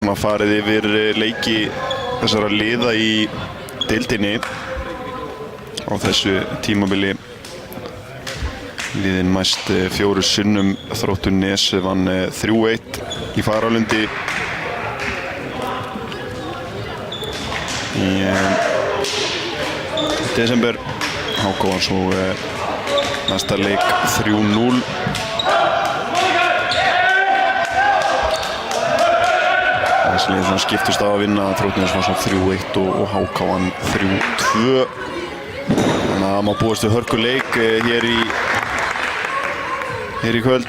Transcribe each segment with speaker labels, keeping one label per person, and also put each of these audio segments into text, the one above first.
Speaker 1: svona farið yfir leiki þessara liða í deildinni á þessu tímabili. Liðin mæst 4 sinnum. Þróttur Nes vann 3-1 í Fagrálundi í desember. HK var svo næsta leik 3-0. Þessi lið svona skiptust á að vinna. Þróttur Nes var svo 3-1 og HK vann 3-2. Þannig að það má búast við hörkuleik hér í kvöld.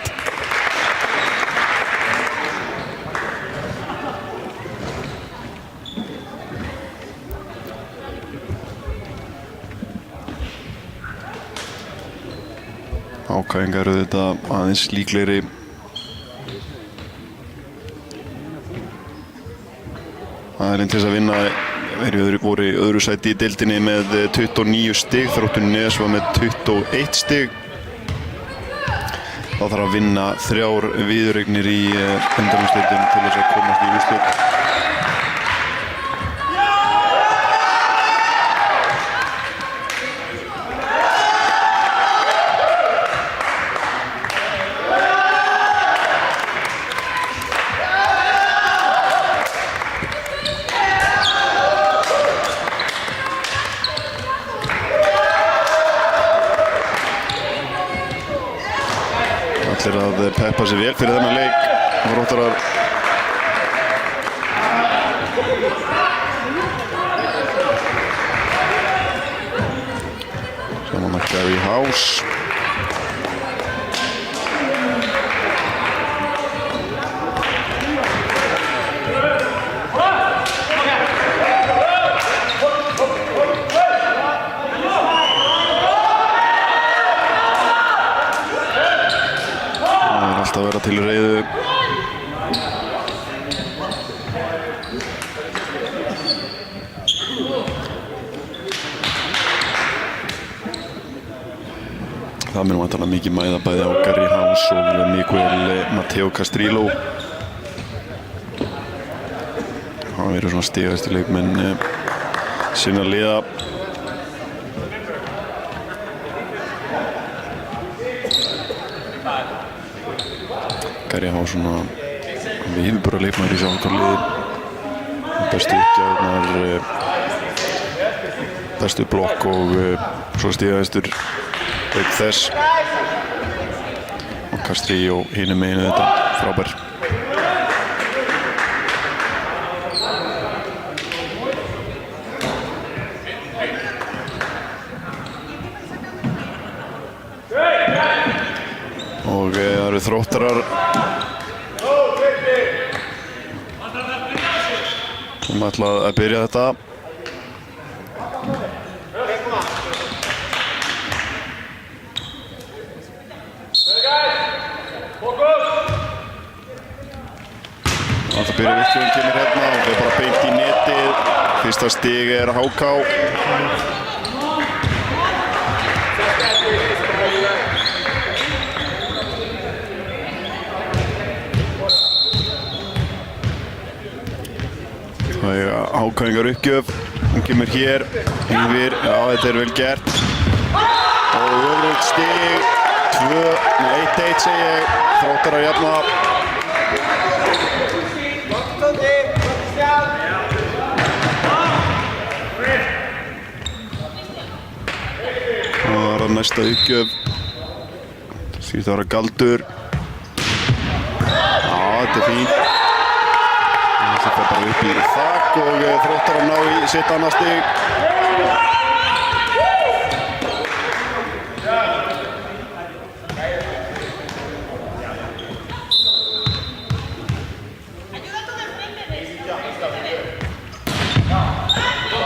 Speaker 1: HK-ingar eru þetta aðeins líklegri. Aðeins til þess að vinna voru í öðru sæti í deildinni með 29 stig. Þróttur Nes var með 21 stig. Þá þarf að vinna 3 viðureignir í undanúrslitum til þess að komast í úrslit. Allir að peppa sig vel fyrir þennan leik. Þróttarar saman að Gary House. Alltaf vera til reiðu. Það mun væntanlega mikið mæða bæði á Gary House og Miguel Mateo Castrillo. Það verður svona stigahæstu leikmenn sinna liða. Gary House svona viðburða leikmaður í sjálfkvæmliði. Bestu uppgjafnar, bestu blokk og svo stigahæstur auk þess. Og Castrillo hinum meginu þetta frábær. Og það eru Þróttarar sem ætla að byrja þetta. Það byrja virkjum kemur hérna og það er bara beint í netið. Fyrsta stig er HK. Það er HK-ingar uppgjöf. Hún kemur hér yfir. Já, þetta er vel gert. Og öðrugt stig. 1-1 segi ég. Þróttarar jafna. Það er næsta uppgjöf. Sýrt að vera Galdur. Já, þetta er fínt. Það fer bara upp í þakk og Þróttarar ná í sitt annað stig.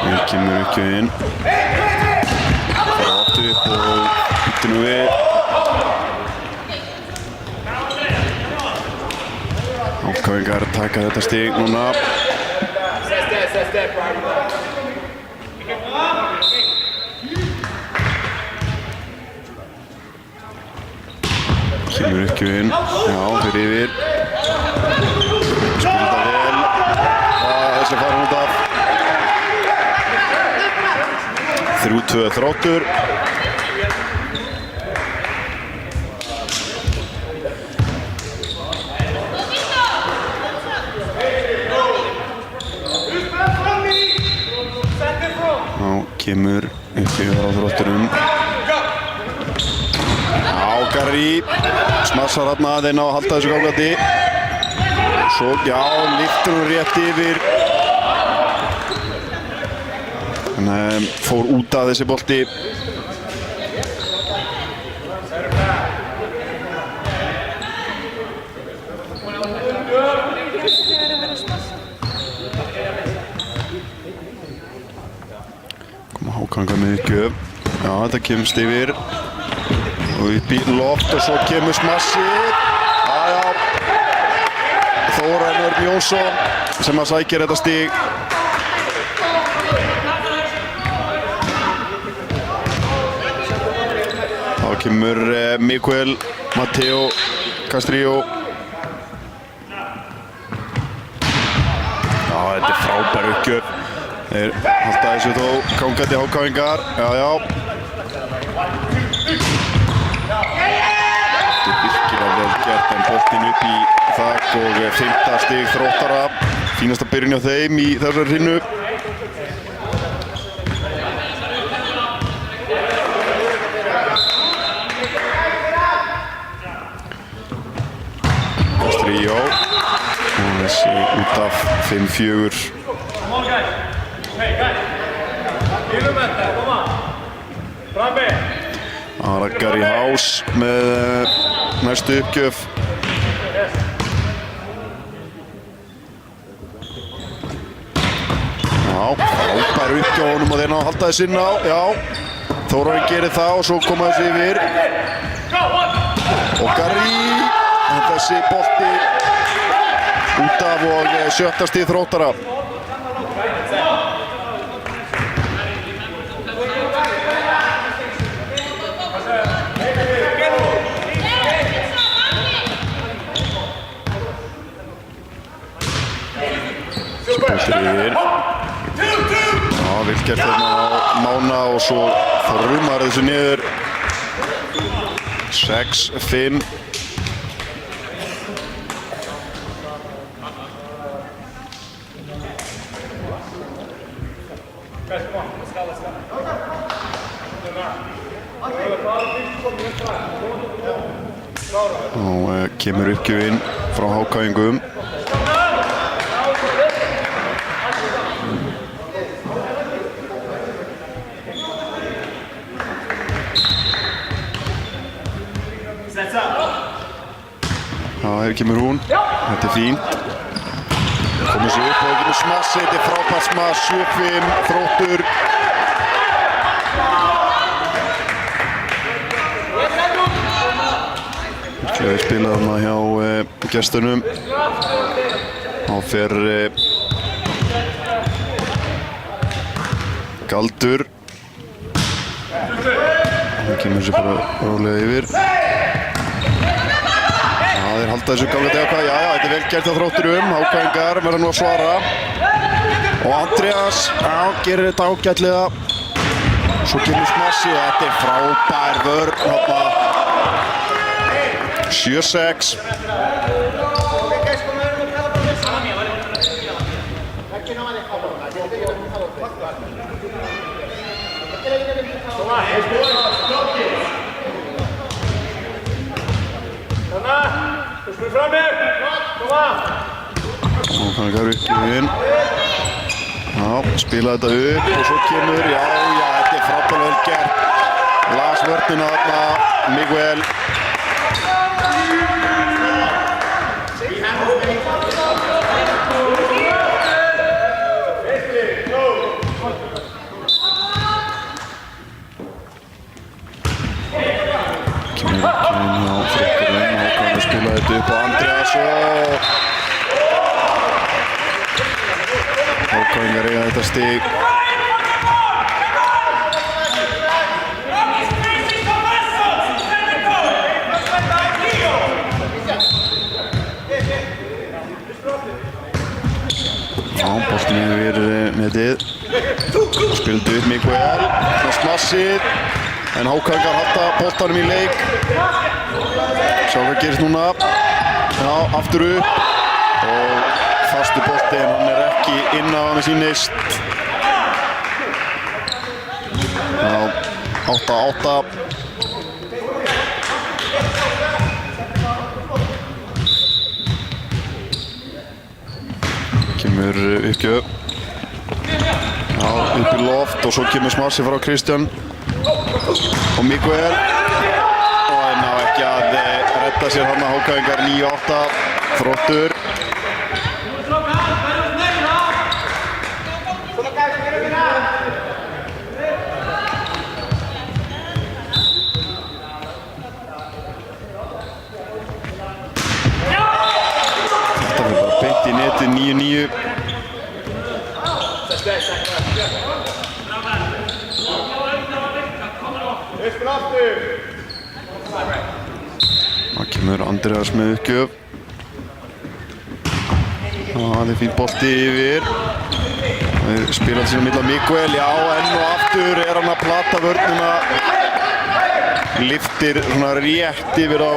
Speaker 1: Hér kemur uppgjöfin. Það er aftur upp og býttu nú við. HK-ingar taka þetta stig núna. Kemur uppgjöfin. Já, fyrir yfir. Spila þetta vel. 3-2 Þróttur. Kemur upp yfir á Þrótturum. Gary smassar þarna, þeir ná að halda þessu gangandi. Svo, já, lyftur hún rétt yfir. En fór út af þessi bolti. Hákanga með uppgjöf. Já, þetta kemst yfir og upp í loft og svo kemur smassið. Þórarinn Örn Jónsson sem að sækir þetta stig. Þá kemur Miguel Mateo Castrillo. Já, þetta er frábær uppgjöf. Þeir halda þessu þó gangandi Hákáingar. Já. Þetta er virkilega vel gert en boltinn upp í þak og 5. stig Þróttara. Fínasta byrjun hjá þeim í þessari hrinnu. Castrillo. Og þessi út af 5-4. Gary House með næstu uppgjöf. Já, frábær uppgjöf honum og þeir ná að halda þessu inn á. Já, Þórarinn gerir það og svo koma þessu yfir. Og Gary, þessi bolti út af og 7. stig Þróttara. Já, vel gert þarna á Mána og svo þrumar þessu niður. 6-5. Og kemur uppgjöfin frá Hákáingum. Já, hér kemur hún. Þetta er fínt. Komur sér upp og kemur smass. Þetta er frábært smass. 7-5 Þróttur. Við spilaðum það hjá gestunum. Þá fer Galdur. Það kemur sér bara rólega yfir. Þeir halda þessu gangandi eitthvað. Já, þetta er vel gert á Þrótturum. Hákáingar verða nú að svara. Og Andreas, gerir þetta ágætlega. Svo kemur smassi og þetta er frábær vörn þarna. 7-6. Og hann gaf uppgjöfin. Já, spila þetta upp og svo kemur, já, þetta er frábært vel gert. Las vörnina þarna, Miguel. Spila þetta upp á Andreas og Hákáingar eiga þetta stig. Já, boltinn yfir netið. Spildu upp Miguel með smassið en Hákangar halda boltanum í leik. Sjá hvað gerist núna. Já, aftur upp og fastu bolti en hann ekki inn á hann með sínist. Já, 8-8. Kemur uppgjöf. Já, upp í loft og svo kemur smassi frá Kristján og Miguel og hann ná ekki að redda sér hann að Hákangar 9-8 Þróttur. Þetta fyrir bara beint í netið 9-9. Það kemur Andreas með uppgjöf. Það er fín bolti yfir. Það spilar sér á milli Miguel, já, enn og aftur er hann að plata vörnina. Lyftir svona rétt yfir á.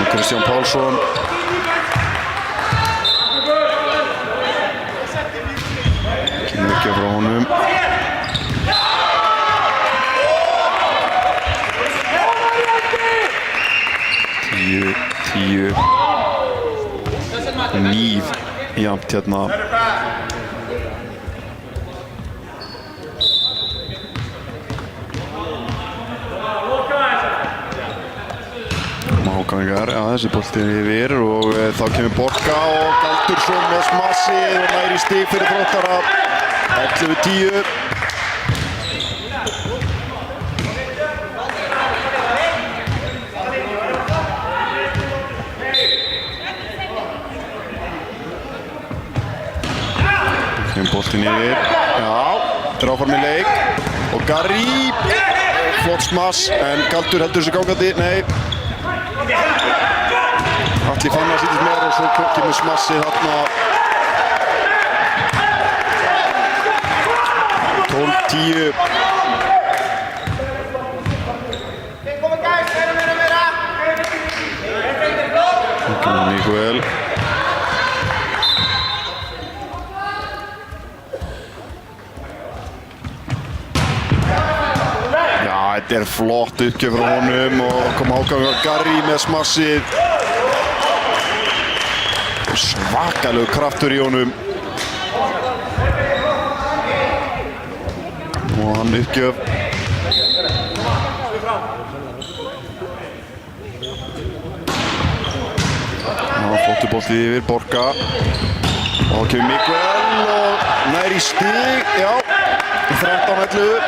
Speaker 1: Kristján Pálsson. Kemur ekki frá honum. Tíu. Nýð jafnt hérna. Hákangar, já, þessi bolti er yfir og þá kemur Borka og Galdursson með smassið og næri stig fyrir Þróttara. 11-10. Kemur boltin yfir, já, dráfar með leik og Garri, flott smass en Galdur heldur þessu gangandi, nei. Atli fann að sýtist meira og svo kemur smassið þarna. 12-10. Þá kemur Miguel. Já, þetta er flott uppgjöf frá honum og kom Hákangar Garri með smassið. Svakalegur kraftur í honum og hann uppgjöf. Flottur bolti yfir Borka og kemur Miguel og nær í stig, já, 13-11.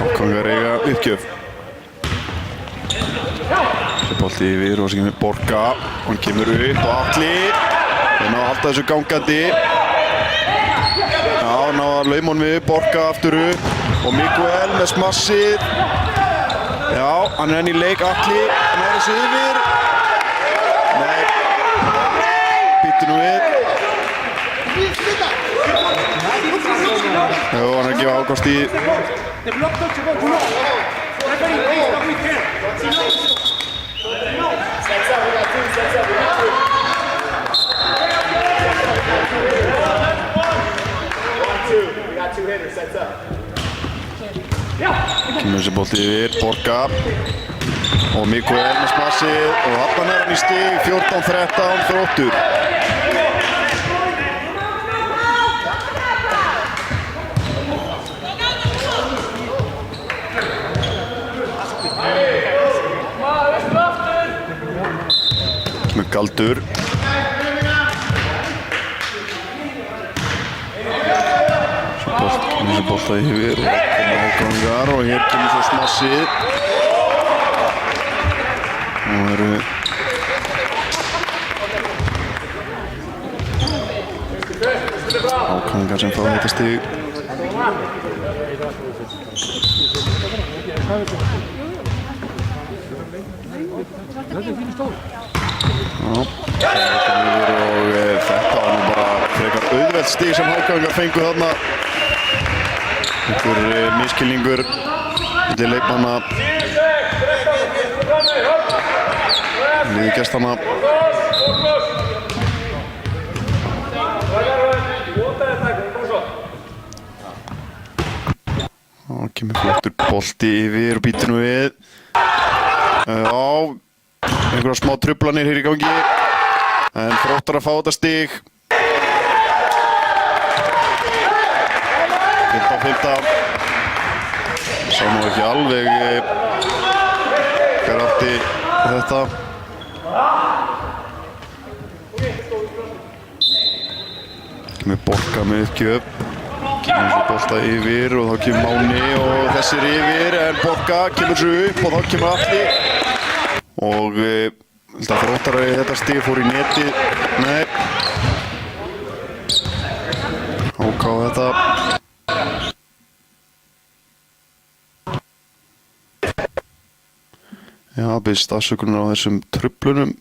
Speaker 1: Hákangar eiga uppgjöf. Þessi bolti yfir og sem kemur Borka og hann kemur upp og Atli ná að halda þessu gangandi. Já, ná að lauma honum við Borka aftur upp og Miguel með smassið. Já, hann er enn í leik. Atli, hann er þessu yfir. Nei, býttu nú við. Já, hann er að gefa ákast í. Kemur þessi bolti yfir, Borka og Miguel með smassið og þarna er hann í stig, 14-13 Þróttur. Kemur Galdur. Þessi bolta yfir og koma ágangar og hér kemur svo smassið. Nú eru ágangar sem fá þetta stig. Og þetta var nú bara frekar auðvelt stig sem ágangar fengu þarna. Einhver miskilningur milli leikmanna liði gestanna. Og kemur flottur bolti yfir og býtur nú við. Já, einhverja smá truflanir hér í gangi en Þróttar að fá þetta stig. 15-15. Sá nú ekki alveg hver átti þetta. Kemur Borka með uppgjöf. Kemur þessu bolta yfir og þá kemur Máni og þessir yfir en Borka kemur þessu upp og þá kemur Atli. Og Þróttar að þetta stig fór í netið. Nei. HK þetta. Já, biðst afsökunar á þessum truflunum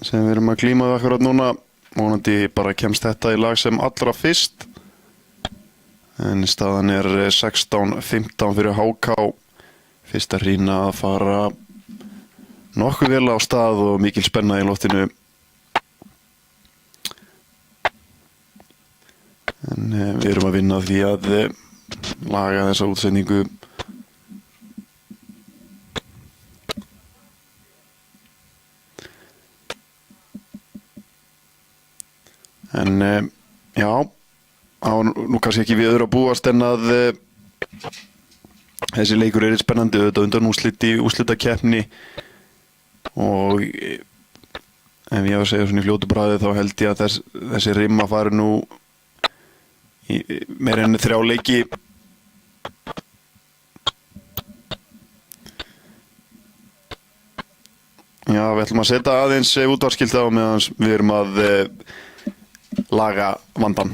Speaker 1: sem við erum að glíma við akkurat núna. Vonandi bara kemst þetta í lag sem allra fyrst. En staðan er 16-15 fyrir HK. Fyrsta hrína að fara nokkuð vel á stað og mikil spenna í loftinu. En við erum að vinna því að laga þessa útsendingu. En já, nú kannski ekki við öðru að búast en að þessi leikur er spennandi auðvitað undan úrslitakeppni og ef ég hef að segja svona í fljótu bragði þá held ég að þessi rimma fari nú í meira en 3 leiki. Já, við ætlum að setja aðeins útvarpsskilti á meðan við erum að laga vandan.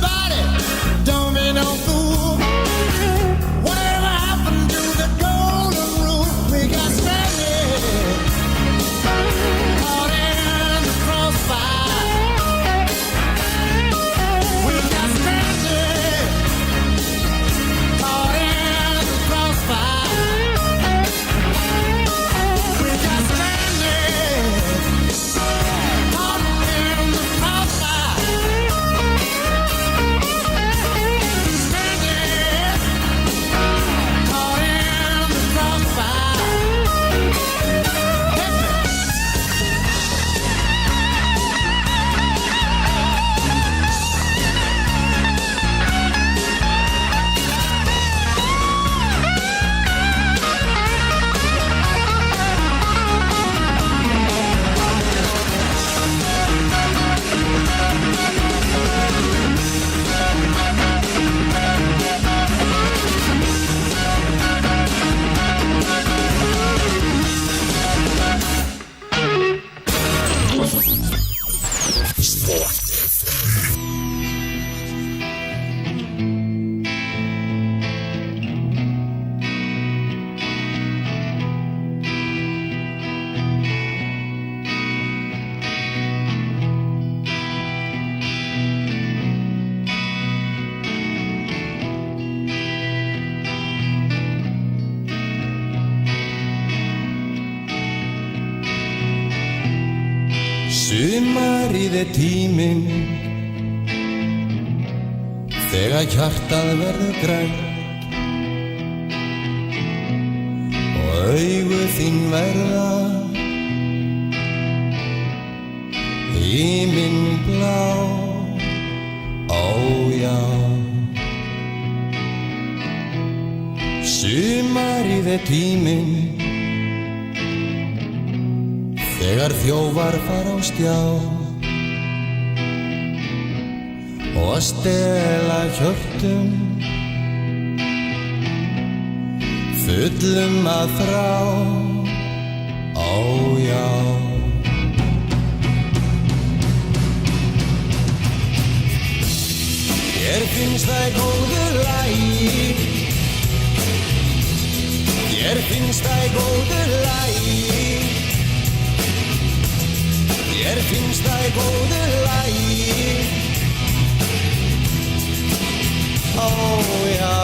Speaker 2: body, don't be no fool. Whatever happened to the golden rule? We got stranded, caught in the crossfire. We got stranded, caught in the crossfire. We got stranded, caught in the crossfire.
Speaker 3: Sumarið tíminn þegar hjartað verður grænt og augu þín verða himinblá, ó já. Sumarið tíminn þegar þjófar fara á stjá og að stela hjörtum fullum að þrá, ó já. Þér finnst það í góðu lagi, þér finnst það í góðu lagi, þér finnst það í góðu lagi, ó já.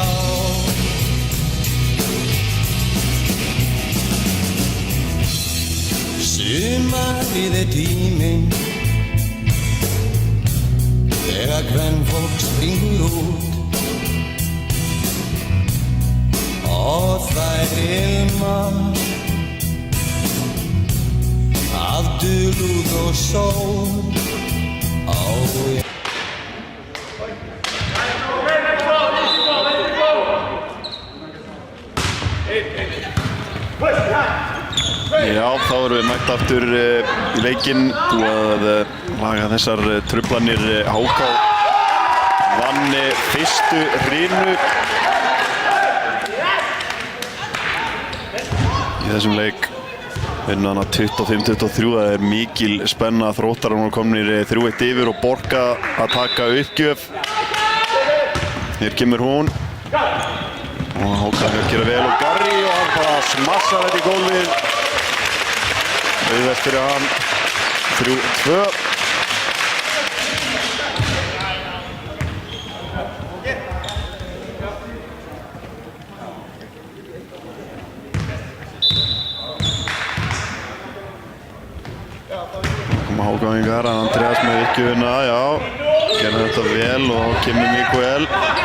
Speaker 3: Sumarið tíminn þegar kvenfólk springur út og þær ilma af dulúð og sól, ó já.
Speaker 1: Já, þá erum við mætt aftur í leikinn og að laga þessar truflanir. HK vann fyrstu hrinu í þessum leik. Vinna hana 25-23, það er mikil spenna. Þróttarar nú komnir 3-1 yfir og Borga að taka uppgjöf. Hér kemur hún og HK að gera vel og Garri og hann bara smassar þetta í gólfið. Auðvelt fyrir hann, 3-2. Koma hágangingar, Andreas með uppgjöfina, já. Gerði þetta vel og þá kemur Mikael.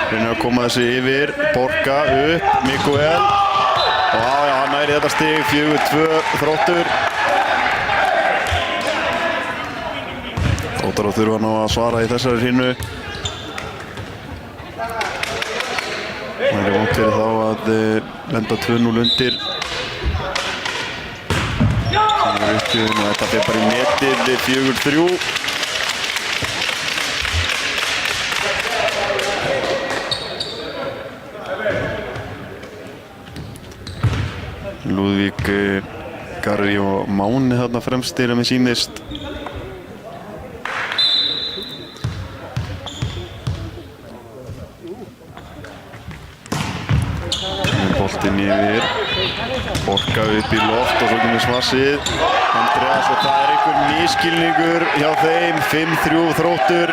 Speaker 1: Reynir að koma þessi yfir, Borga upp, Mikael. Og já, hann næri þetta stig, 4-2 Þróttur. Þróttarar þurfa ná að svara í þessari hrinu. Það er vont fyrir þá að lenda 2-0 undir. Það er uppgjöfin og þetta fer bara í netið, 4-3. Lúðvík, Garri og Máni þarna fremstir að mér sýnist. Boltinn yfir. Borka upp í loft og svo kemur smassið. Andreas og það einhver misskilningur hjá þeim. 5-3 Þróttur.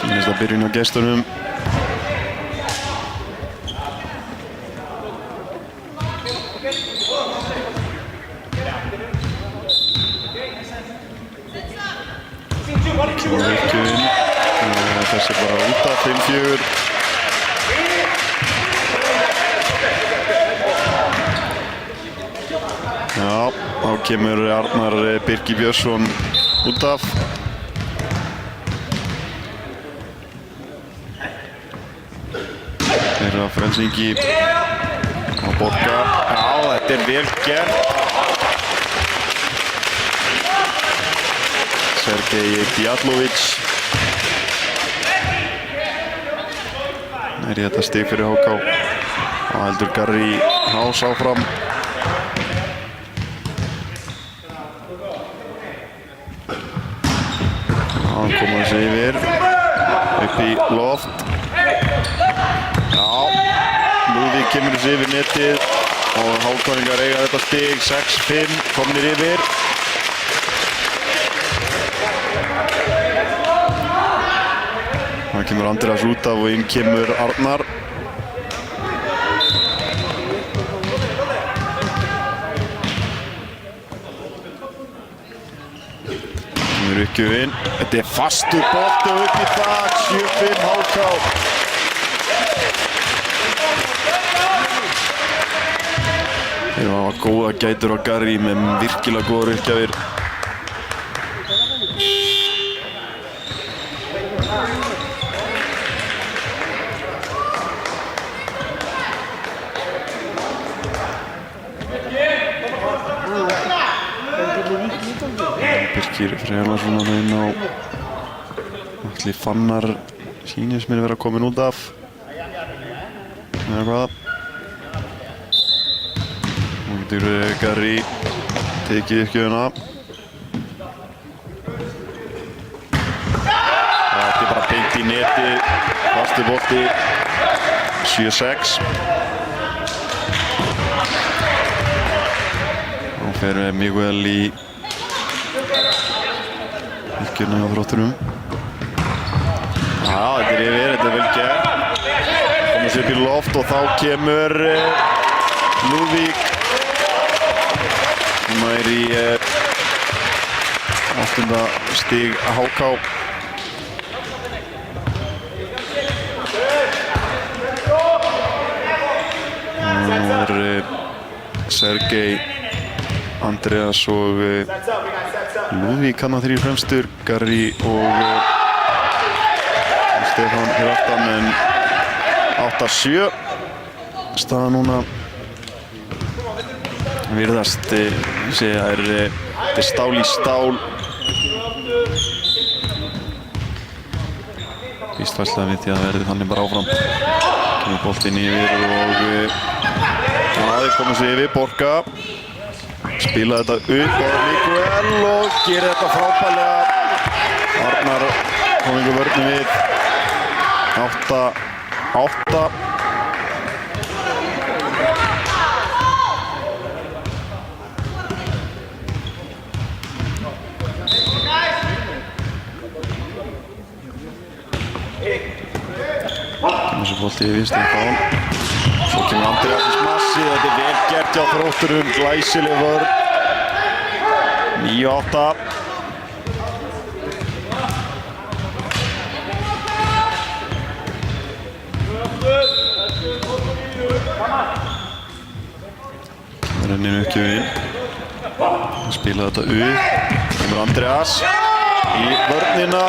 Speaker 1: Fínasta byrjun á gestunum. Kemur Virkjun. Þessi bara út af 5-4. Já, þá kemur Arnar Birgir Björnsson út af. Þeirra Frensingi að Borka. Já, þetta er vel gert. Sergej Djadlovic. Er í þetta stig fyrir HK. Og heldur Garri Hás áfram. Hann kom þessi yfir. Upp í loft. Já. Lúðvík kemur þessi yfir netið. Og HK-ingar eiga þetta stig. 6-5 komnir yfir. Það kemur Andreas út af og inn kemur Arnar. Kemur Virkjun inn. Þetta er fastur bolti og upp í þak. 7-5 HK. Þeir hafa góða gætur á Garri með virkilega góða virkjafir. Birkir Freylarsson að inn á Atli Fannar sýnist mér vera komin út af eða hvað. Nú getur Garri tekið Virkjunina. Þetta er bara beint í neti, fastur bolti. 7-6. Nú fer Miguel í Virkjunina hjá Þrótturum. Já, þetta er yfir, þetta er vel gert. Komur sér upp í loft og þá kemur Lúðvík sem er í 8. stig HK. Nú er Sergej, Andreas og Lúðvík hann að 3 fremstur, Garri og Stefán fyrir aftan, en 8-7 staða núna. Virðast segja er stál í stál. Vístværslega við því að það verði þannig bara áfram. Kemur boltinn yfir og það komið sér yfir. Borka spila þetta upp á Miguel og gerir þetta frábærlega. Arnar kom yngur vörnum við. 8-8. Þessi bolti yfir Stefán. Svo kemur Andreas í smassi. Þetta er vel gert hjá Þrótturum. Glæsileg vörn. 9-8. Rennir ekki við. Spila þetta upp. Kemur Andreas í vörnina.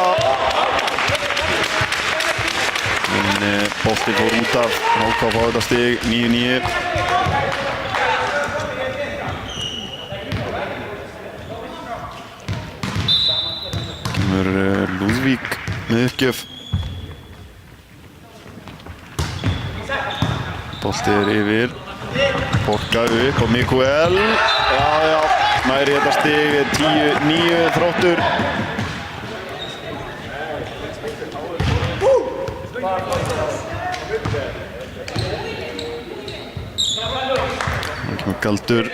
Speaker 1: En bolti fór út af. HK fá þetta stig. 9-9. Kemur Lúðvík með uppgjöf. Bolti er yfir. Borka upp á Miguel. Já, næri þetta stig. 10-9 Þróttur. Kemur Galdur.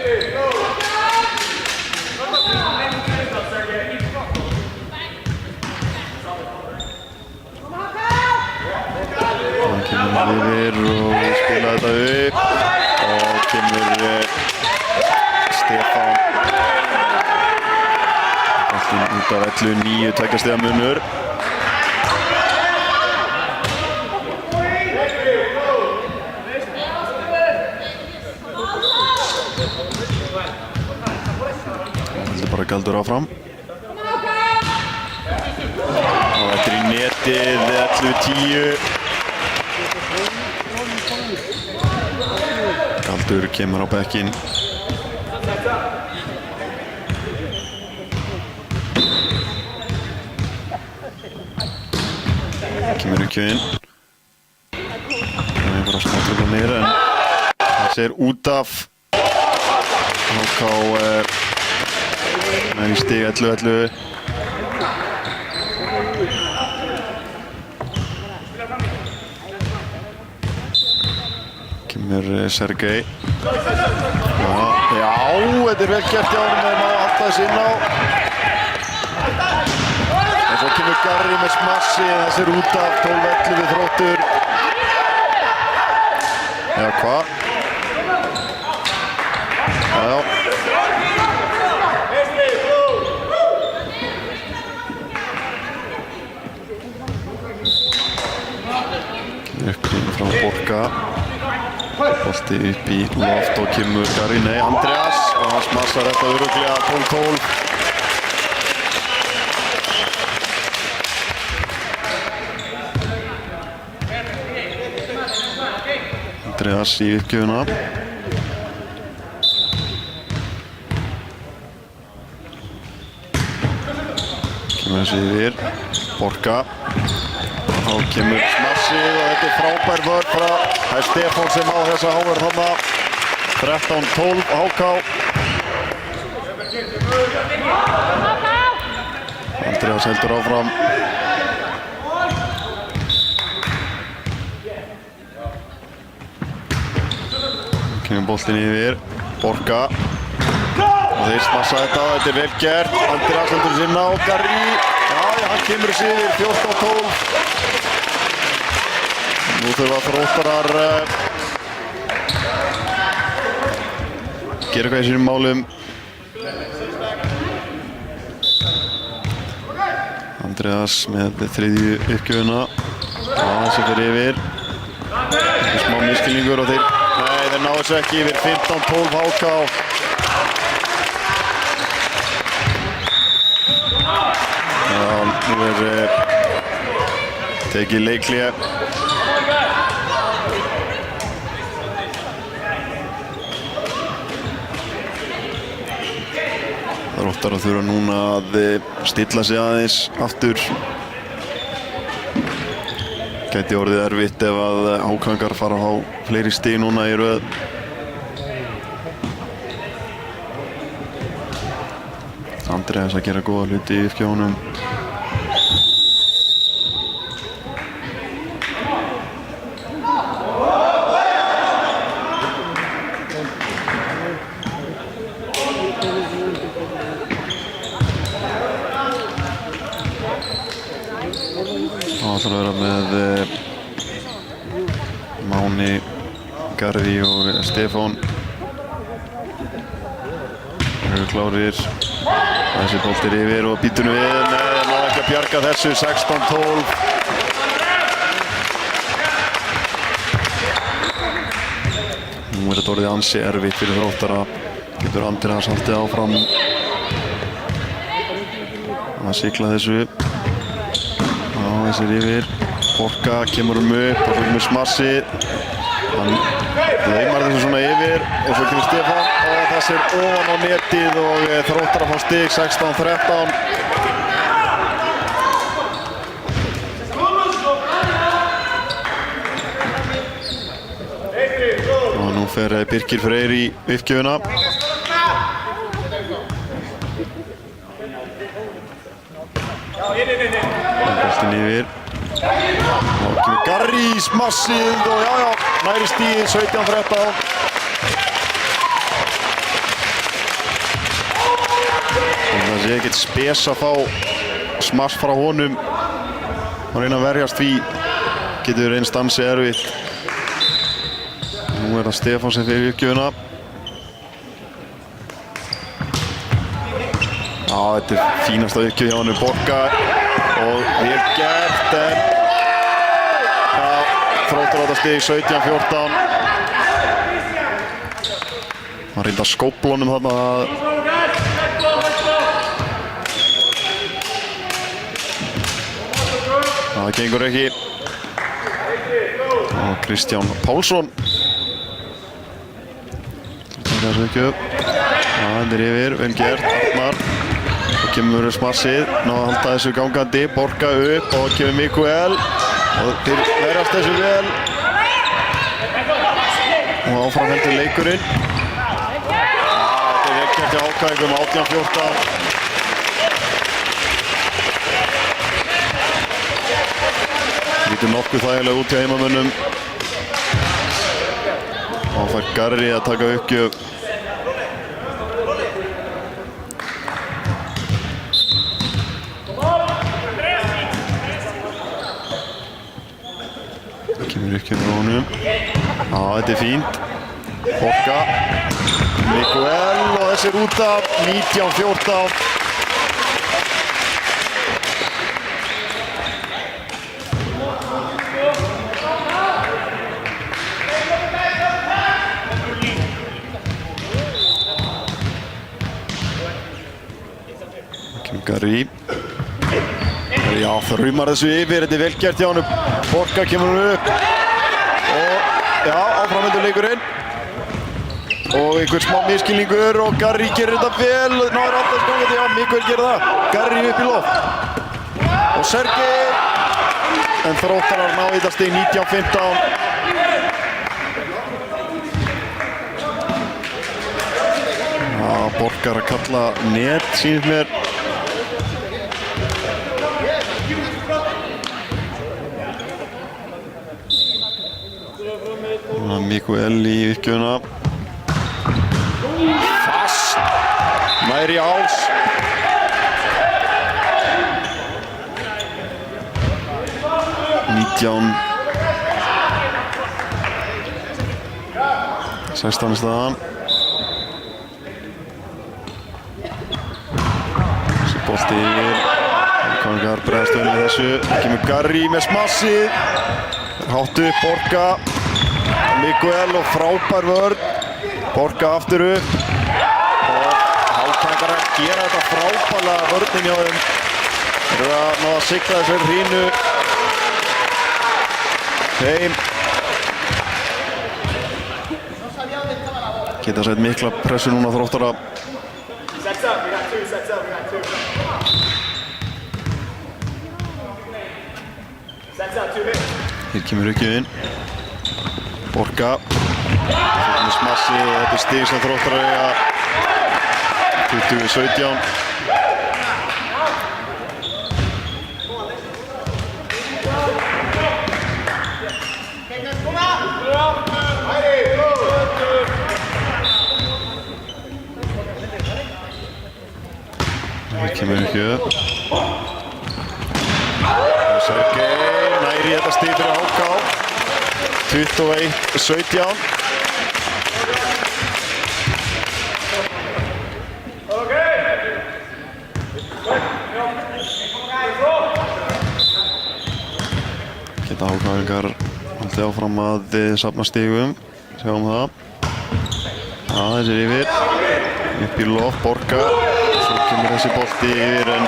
Speaker 1: Það kemur yfir og spila þetta upp og kemur Stefán. Boltinn út af 11-9, 2 stiga munur. Bara Galdur áfram og þetta í netið 11-10. Galdur kemur á bekkinn. Kemur í kjöðin. Það er bara smátröfla niður en þessi út af HK í stig 11-11. Kemur Sergei. Já, þetta vel gert hjá honum að ná að halda þessi inn á. En svo kemur Garri með smassi, þessi út af 12-11 Þróttur. Já, hvað? Já. Uppkvinn frá Borga. Bolti upp í loft og kemur Garri, nei, Andreas og hann smassar þetta örugglega 12-12. Andreas í uppgjöfuna. Kemur þessi yfir, Borga. Þá kemur smassið og þetta frábær vörn frá Stefán sem á þessa háverð þarna. 13-12 HK. Andreas heldur áfram. Kemur boltinn yfir, Borga. Og þeir smassa þetta vel gert. Andreas heldur sinna á Garri. Já, hann kemur þessi yfir 14-12. Nú þurfa Þróttarar gera eitthvað í sínum málum. Andreas með þriðju uppgjöfuna. Já, þessi fyrir yfir. Eitthvað smá miskilningur og þeir ná þessu ekki yfir 15-12 HK. Já, nú tekið leikhlé. Þróttarar þurfa núna að stilla sig aðeins aftur. Gæti orðið erfitt ef að HK-ingar fara að fá fleiri stig núna í röð. Andreas að gera góða hluti í uppgjöfunum. Það ætlar að vera með Máni, Garri og Stefán. Þeir eru klárir. Þessi bolti yfir og býtur við. Nei, ná ekki að bjarga þessu 16-12. Nú þetta orðið ansi erfitt fyrir Þróttara. Getur Andreas haldið áfram að sigla þessu. Þessir yfir, Borga kemur upp og svo kemur smassið. Hann laumar þessu svona yfir og svo kemur Stefán og þessir ofan á netið og Þróttarar að fá stig 16-13. Og nú fer Birkir Freyr í uppgjöfuna. Boltinn yfir og kemur Garri í smassið og næri stíð 17-13. sé ekkert spes að fá smass frá honum og reyna að verjast því getur reynst ansi erfitt. Nú það Stefán sem fyrir uppgjöfuna. Já, þetta fínasta uppgjöf hjá honum Borga og vel gert en Þróttur á þetta stig 17-14. Hann reyndi að skópla honum þarna. Það gengur ekki. Og Kristján Pálsson. Það er ekki upp. Það er yfir, vel gert, Arnar. Og kemur smassið, ná að halda þessu gangandi, Borga upp og kemur Mikael. Og þeir verðast þessu vel. Og áfram heldur leikurinn. Þetta er vel gert hjá Hákavíkum, 18-14. Lítur nokkuð þægilega út hjá heimamönnum. Og fær Garri að taka uppgjöf. Kemur uppgjöf frá honum. Já, þetta er fínt. Borga. Mikael og þessi er út af 19-14. Garri. Já, þrjumar þessu yfir, þetta er vel gert hjá honum. Borga kemur hann upp. Og já, áframheldur leikurinn. Og einhver smá miskilningur og Garri gerir þetta vel. Náður alltaf skangandi, já, Mikael gerir það. Garri upp í loft. Og Sergei. En Þróttarar ná í þetta stig 19-15. Já, Borgar að kalla net, sýnir mér. Mikael í uppgjöfuna. Fast. Nær í háls. Nítján. 16 í staðan. Þessi bolti yfir. Hákavíkar bregðast vel með þessu. Kemur Garri með smassið. Hátt upp Borga. Mikael og frábær vörn. Borga aftur upp. Og Hákavíkar að gera þetta frábærlega vörnin hjá þeim. Þeir eru að ná að sigla þessu hrínu heim. Geta sett mikla pressu núna Þróttara. Hér kemur uppgjöfin. Borga. Þetta er smassi og þetta er stig sem Þróttarar eiga 20-17. Hér kemur uppgjöf. Sergei næri þetta stig fyrir HK. 21-17. Geta Hákavíkar haldið áfram að safna stigum. Sjáum það. Já, þessi er yfir. Upp í loft, Borga. Svo kemur þessi bolti yfir en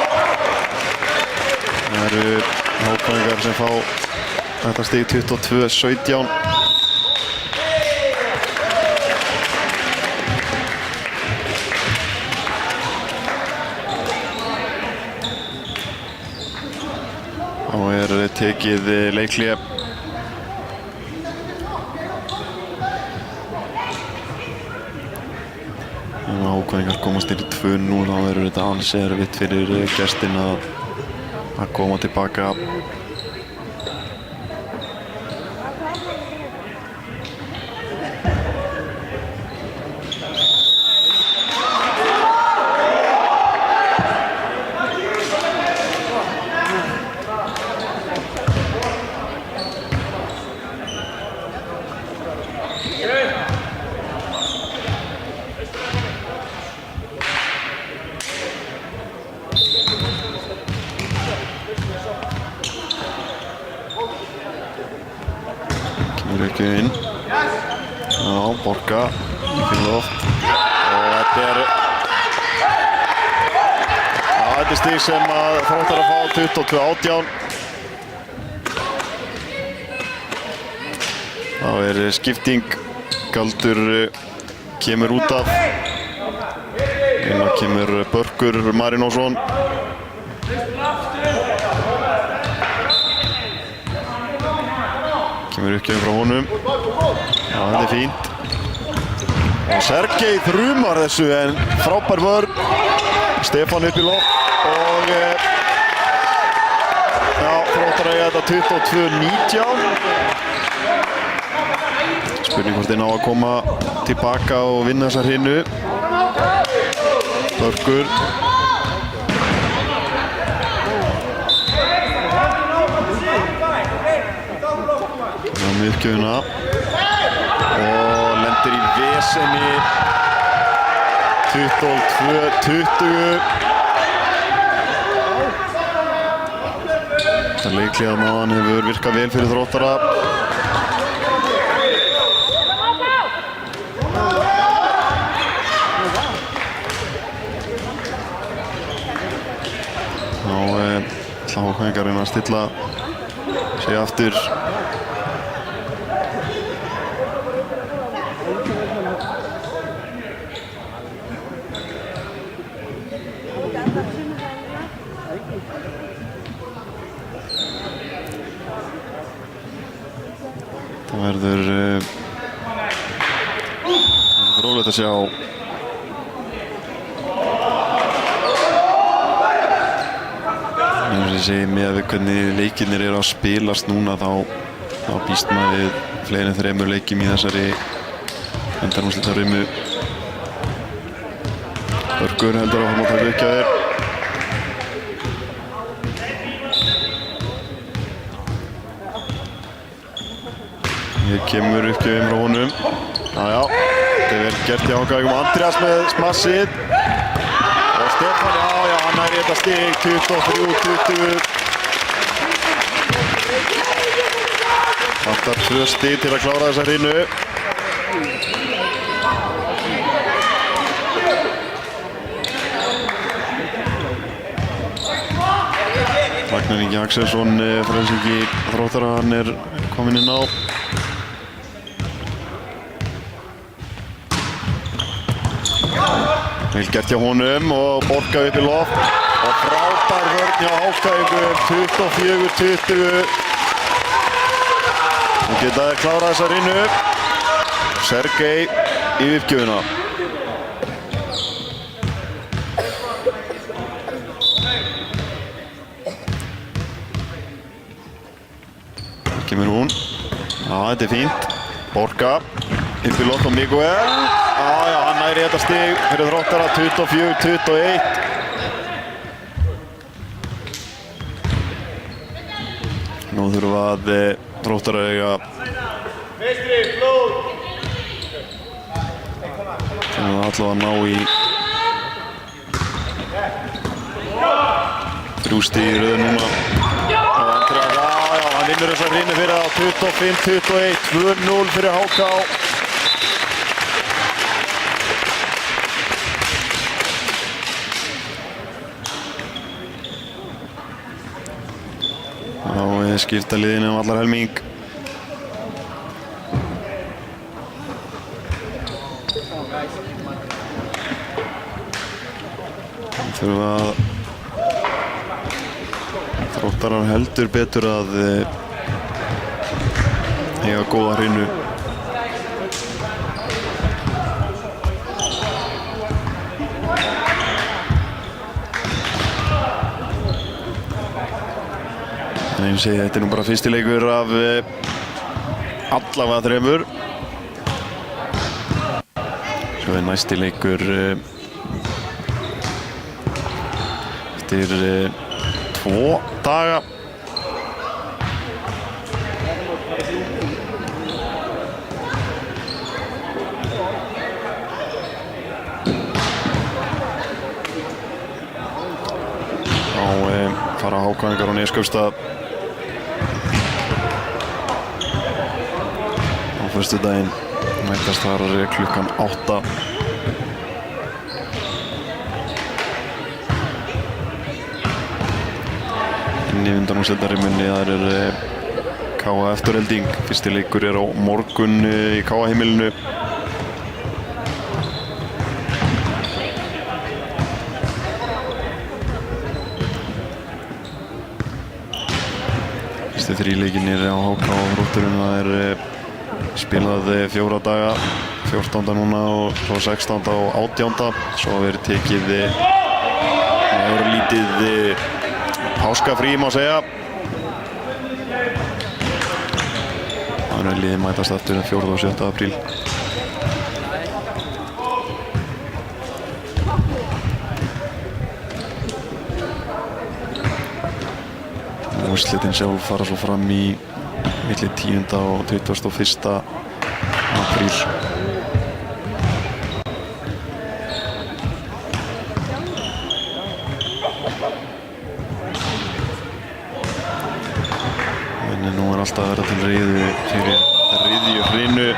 Speaker 1: það eru Hákavíkar sem fá þetta stig 22-17. Þá er tekið leikhlé. Hákavíkar komast inn í 2-0, þá verður þetta ansi erfitt fyrir gestin að koma tilbaka. Kemur ekki inn. Já, Borga upp í loft. Og þetta er stig sem að Þróttar að fá 22-18. Þá er skipting. Galdur kemur út af. Inn á kemur Börkur Marinósson. Kemur uppgjöf frá honum. Já, þetta er fínt. Og Sergej þrumar þessu en frábær vörn. Stefán upp í loft og já, Þróttar að þetta 22-19. Spurning hvort þeir ná að koma tilbaka og vinna þessa hrinu. Börkur. Já, miðgjöfuna. Og lendir í vesenni. 22-20. Þetta leikliðan á hann hefur virkað vel fyrir Þróttara. Þá ætla Hákvæðingarinn að stilla sig aftur. Það verður fróðlegt að sjá eins og ég segi með við hvernig leikirnir eru að spilast núna þá býst maður við fleiri en 3 leikjum í þessari undanúrslitarimmu. Börkur heldur áfram að taka upp hjá þér. Hér kemur uppgjöfum frá honum. Jájá, þetta er vel gert í Hákvæðingum. Andreas með smassið. Og Stefán, já, hann nær í þetta stig, 23-20. Vantar 2 stig til að klára þessa hrinu. Ragnar Ingi Axelsson, frelsingi Þróttara, hann er kominn inn á. Vel gert hjá honum og Borga upp í loft og frábær vörn hjá Hákvæðingum, 24-20. Nú geta þeir klárað þessa hrinu. Sergej í uppgjöfuna. Hér kemur hún. Já, þetta er fínt. Borga upp í loft og Miguel. Já, hann næri þetta stig fyrir Þróttara, 24-21. Nú þurfum við að Þróttara eiga allavega að ná í 3 stig í röð núna. Og Andreas, já, hann vinnur þessa hrinu fyrir það, 25-21, 2-0 fyrir HK. Þá skipta liðinu allar helming. Þurfum að Þróttarar heldur betur að eiga góða hrinu. En eins og segi, þetta er nú bara fyrsti leikur af allavega 3. Svo er næsti leikur eftir 2 daga. Þá fara Hákvæðingar og Neskaupstað föstudaginn. Mætast þar klukkan 8. Inn í undanúrslitarimmunni þar KA Eftirhelding. Fyrsti leikur á morgun í KA heimilinu. Fyrstu 3 leikirnir á HK og Þrótturum. Það spilað 4 daga, 14. núna og svo 16. og 18. Svo verið tekið lítið páskafrí má segja. Þannig liðið mætast aftur 4. og 7. apríl. Úrslitin sjálf fara svo fram í milli 10. og 21. apríl. En nú alltaf að vera til reiðu fyrir riðjuhrinu.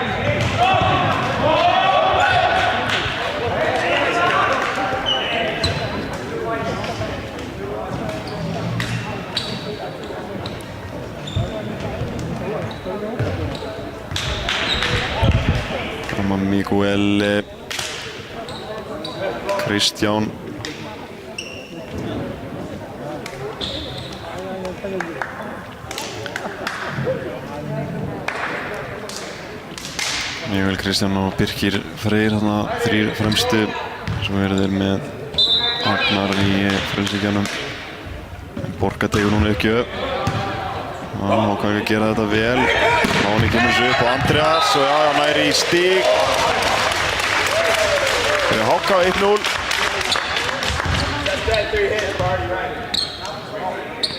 Speaker 1: Miguel Kristján og Birkir Freyr, þarna 3 fremstu. Svo eru þeir með Agnar í frelsíkjanum. Borgadegur núna ekki upp. Hvað ekki að gera þetta vel. Máni kemur svo upp á Andreas og hann næri í stig. Fyrir HK 1-0.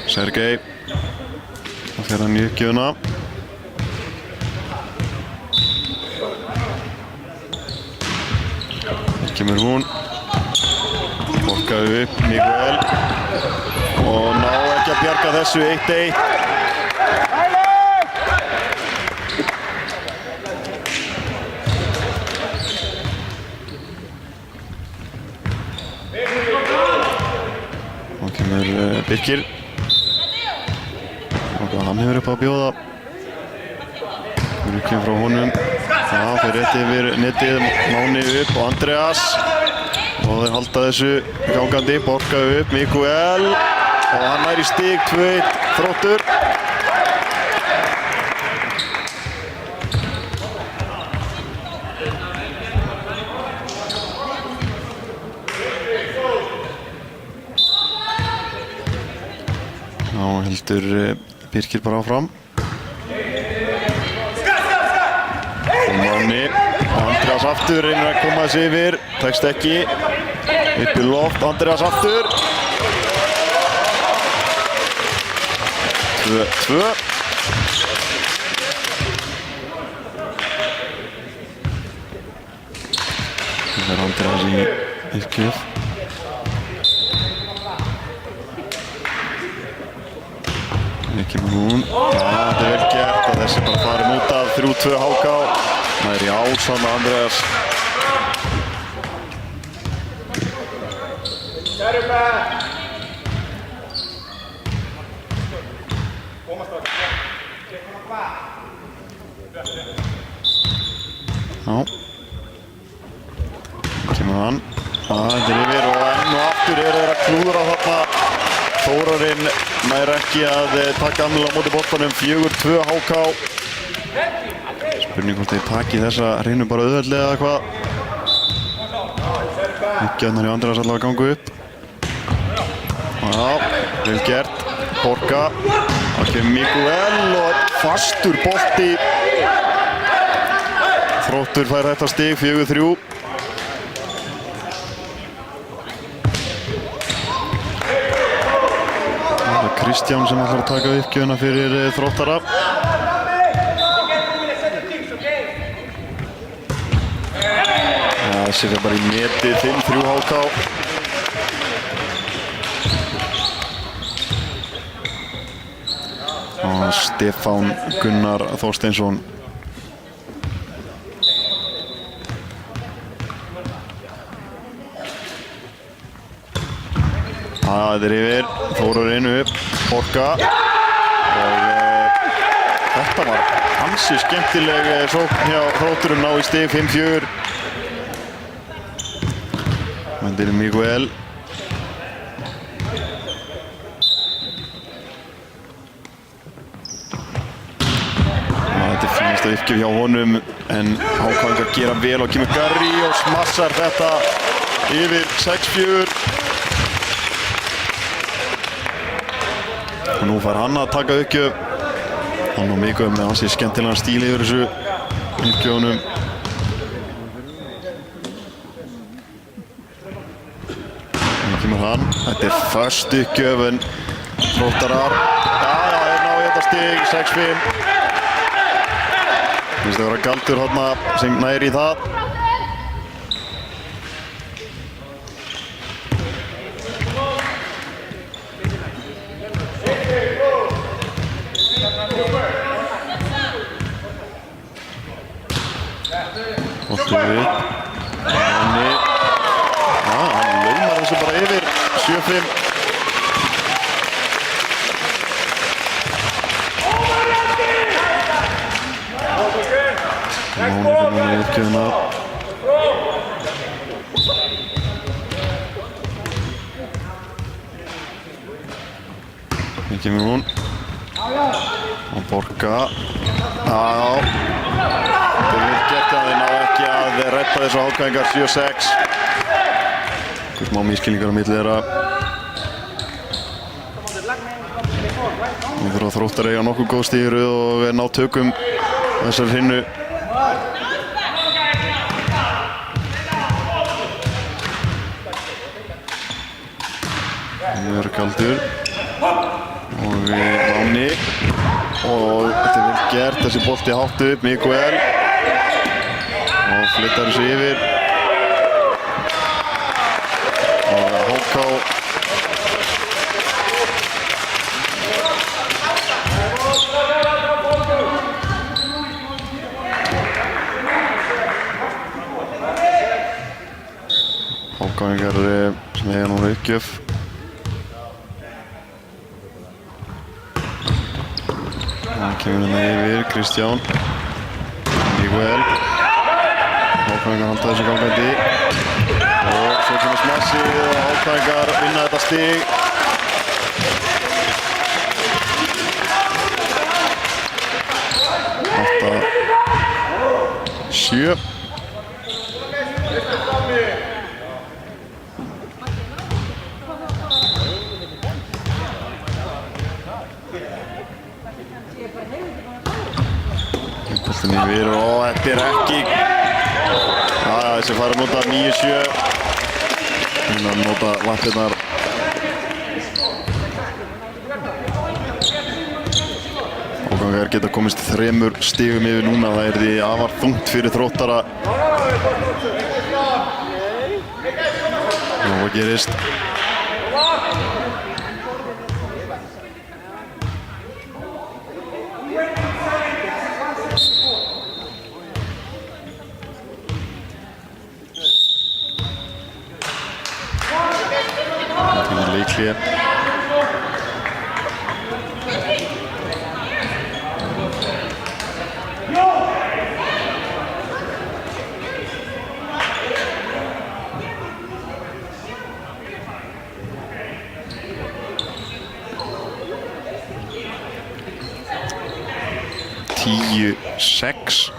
Speaker 1: Sergei. Það fer hann í uppgjöfuna. Hér kemur hún. Borgaði upp Miguel. Og ná ekki að bjarga þessu 1-1. Birkir og hann hefur upp að bjóða. Rukkin frá honum. Það fyrir rétt yfir netið. Máni upp og Andreas og þeir halda þessu gangandi. Borgaði upp Miguel og hann nær í stig 2-1 Þróttur. Heldur Birkir bara áfram. Og Máni og Andreas aftur reynir að koma þessi yfir. Tekst ekki. Upp í loft. Andreas aftur. 2-2. Það er Andreas í uppgjöf. Hér kemur hún. Það vel gert og þessi bara farin út af 3-2 HK. Það í ásana Andreas. Já. Kemur hann. Það yfir og enn og aftur þeir að klúðra þarna. Þórarinn nær ekki að taka almennilega á móti boltanum. 4-2 HK. Spurning hvort þeir taki þessa hreinu bara auðveldlega eða hvað. Ekki að næri Andreas allavega að ganga upp. Já, vel gert. Borga. Það kemur Miguel og fastur bolti. Þróttur fær þetta stig 4-3. Kristján sem ætlar að taka uppgjöfuna fyrir Þróttara. Þessi fer bara í netið 5-3 HK. Og Stefán Gunnar Þorsteinsson Það yfir, Þórur upp, Borga og þetta var ansi skemmtileg sókn hjá Þrótturum, ná í stig 5-4. Mendir Miguel. Þetta er fínasta uppgjöf hjá honum en Hákvæðingar gera vel og kemur Garri og smassar þetta yfir 6-4. Og nú fær hann að taka uppgjöf. Hann og Miguel með hansi skemmtilegan stíl yfir þessu uppgjöfunum. Nú kemur hann. Þetta er föst uppgjöf en Þróttarar. Þeir ná í þetta stig 6-5. Finnst það vera Galdur þarna sem nær í það. Boltinn upp. Hann laumar þessu bara yfir 7-5. Máni fyrir núna í uppgjöfuna. Hér kemur hún. Og Borga. Þetta er vel gert að þeir ná ekki að redda þessu Hákvæðingar 7-6. Einhver smá misskilningar á milli þeirra. Nú þurfa Þróttar eiga nokkuð góð stig í röð og ná tökum þessar hrinnu. Nú er Galdur og Máni og þetta er vel gert, þessi bolti hátt upp, Miguel og flyttar þessu yfir og Háká Hákáingar sem eiga núna uppgjöf. Það kemur hérna yfir, Kristján, Miguel, Hákvæðingar halda þessu gangandi og svo kemur smassið og Hákvæðingar vinna þetta stig. Átta, 7. Boltinn yfir og þetta er ekki. Þessi fara að nota 9-7. Þannig að nota lappirnar. Hákvæðingar geta komist 3 stigum yfir núna. Það er því afar þungt fyrir Þróttara. Og hvað gerist? Leikhlé. Tíu, 6.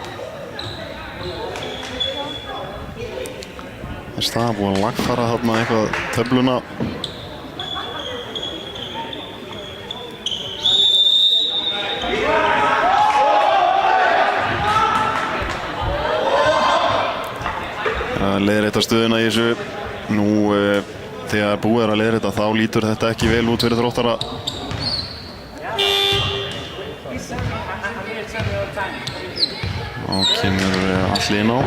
Speaker 1: Það er búið að lagfæra þarna eitthvað töfluna. Leiðrétta stöðuna í þessu. Nú þegar búið að leiðrétta þá lítur þetta ekki vel út fyrir Þróttara. Og kemur Alli inn á.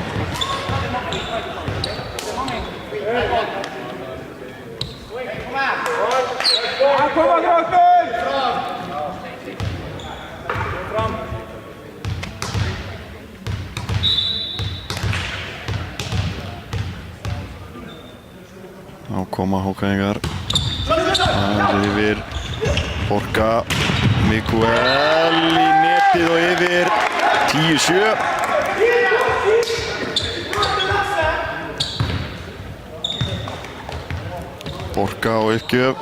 Speaker 1: Þá koma Hákvæðingar. Það er yfir Borga Miguel í netið og yfir 10-7. Borga og uppgjöf.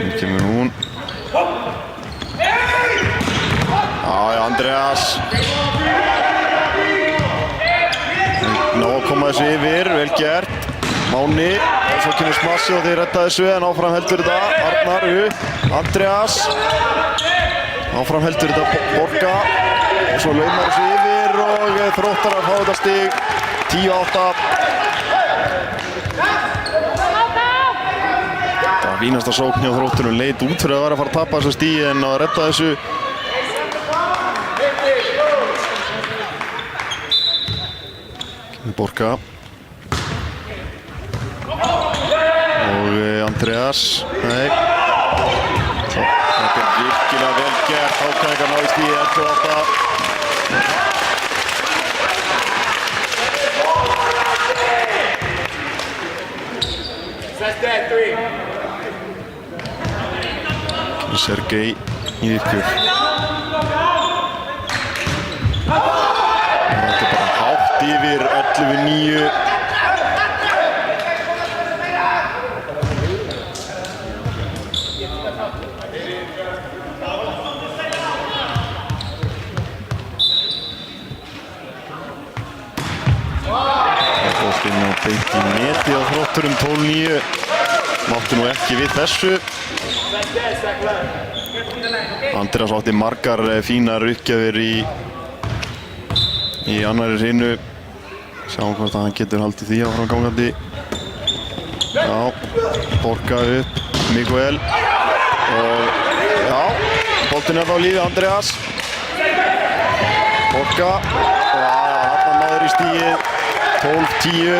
Speaker 1: Nú kemur hún. Andreas. Ná að koma þessu yfir, vel gert. Máni, og svo kemur smassi og þeir redda þessu en áfram heldur þetta. Arnar upp, Andreas. Áfram heldur þetta Borga. Og svo laumar þessu yfir og Þróttarar fá þetta stig 10-8. Það var fínasta sókn hjá Þrótturum, leit út fyrir að vera að fara að tapa þessu stigi en að redda þessu. Borga og Andreas. Nei. Þetta er virkilega vel gert. Hákæðingar ná í stíði 11-8. Sergei í uppgjöf. Þetta er bara hátt yfir 11-9. Boltinn á beint í netið á Þrótturum 12-9. Mátti nú ekki við þessu. Andreas átti margar fínar uppgjafir í annari hreinu. Sjáum hvort að hann getur haldið því áfram gangandi. Já, Borga upp, Miguel. Og já, boltinn er þá lífi Andreas. Borga. Og hann náður í stíið 12-10.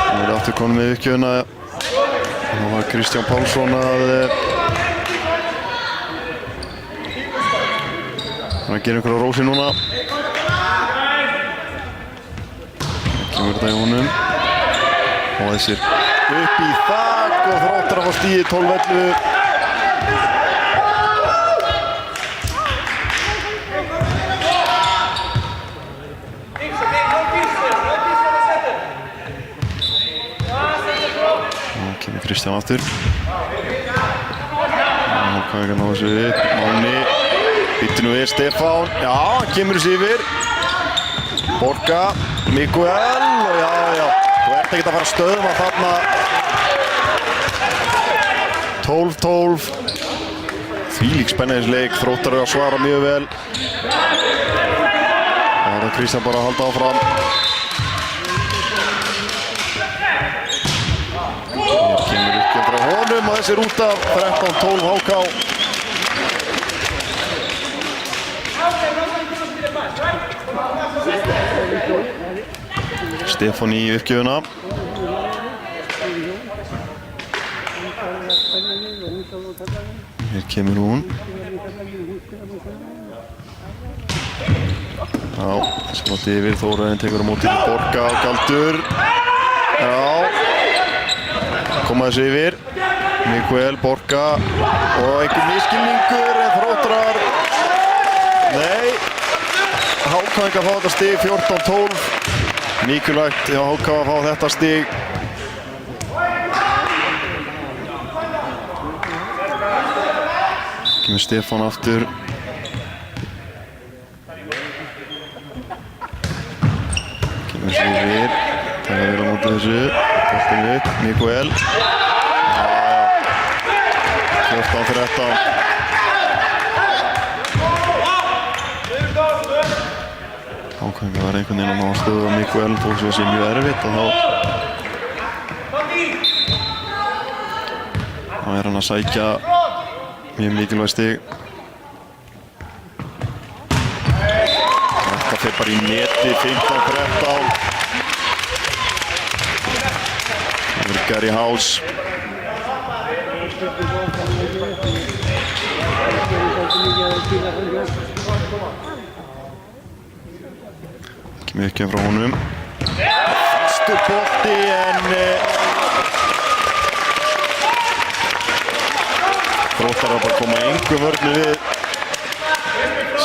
Speaker 1: Nú er aftur konum með uppgjöfuna. Það var Kristján Pálsson að gera einhverja rósi núna. Kemur þetta í honum. Og þessir upp í þak og Þróttarar fá stíið 12-11. Kemur Kristján aftur. Hvað er ná þessu upp? Máni. Býttu nú við Stefán. Já, hann kemur þessu yfir. Borga. Miguel. Og já. Þú ert ekkert að fara að stöðva þarna. 12-12. Þvílík spenniðisleik. Þróttarar að svara mjög vel. Það er Kristján bara að halda áfram. Frá honum og þessi út af 13-12 HK. Stefán í uppgjöfuna. Hér kemur hún. Já, smátt yfir, Þóraðinn tekur á móti til Borga og Galdur. Já. Koma þessu yfir. Miguel, Borga og einhver misskilningur en Þróttarar. Nei. Hákæðingar fá þetta stig 14-12. Mikilvægt hjá HK að fá þetta stig. Kemur Stefán aftur. Kemur þessu yfir. Það er að vera á móti þessu. Boltinn upp, Miguel. Já. 14-13. Hákæðingar var einhvern veginn að ná að stöðva Miguel þó svo sé mjög erfitt og þá er hann að sækja mjög mikilvæg stig. Þetta fer bara í neti 15-13. Gary House. Smykkja frá honum. Fastur bolti en Þróttarar bara koma engu vörnu við.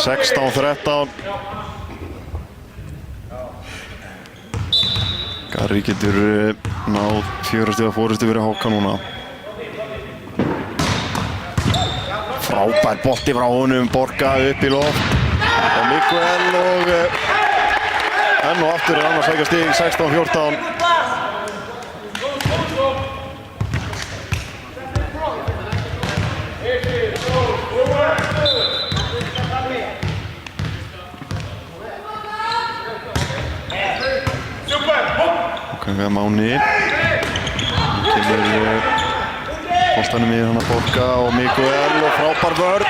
Speaker 1: 16-13. Garri getur náð 4 stiga fórustu fyrir HK núna. Frábær bolti frá honum, Borga upp í loft og Miguel og enn og aftur annars sækja stig 16-14. Okkur Máni kemur boltanum í hana Borga og Miguel og frábær vörn.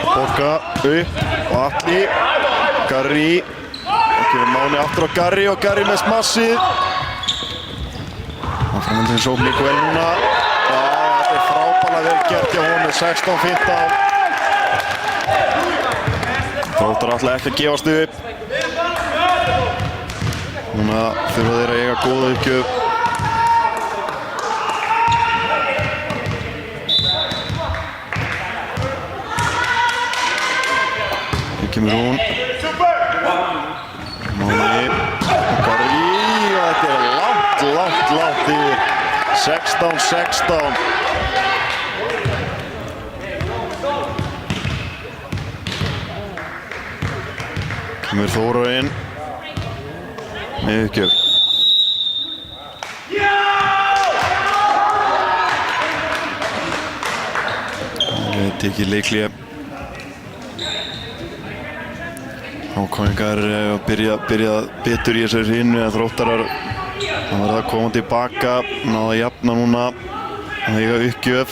Speaker 1: Borga upp og Atli. Garri. Kemur Máni aftur á Garri og Garri með smassið. Og framöndin svo Miguel núna. Þetta er frábærlega vel gert hjá honum. 16-15. Þróttarar ætla ekki að gefast upp. Núna þurfa þeir að eiga góða uppgjöf. Kemur hún. Máni og Garri og þetta er langt yfir. 16-16. Kemur Þóra inn með uppgjöf. Tekið leikhlé. HK-ingar byrja betur í þessu hrínu en Þróttarar verða að koma tilbaka, náða að jafna núna að eiga uppgjöf.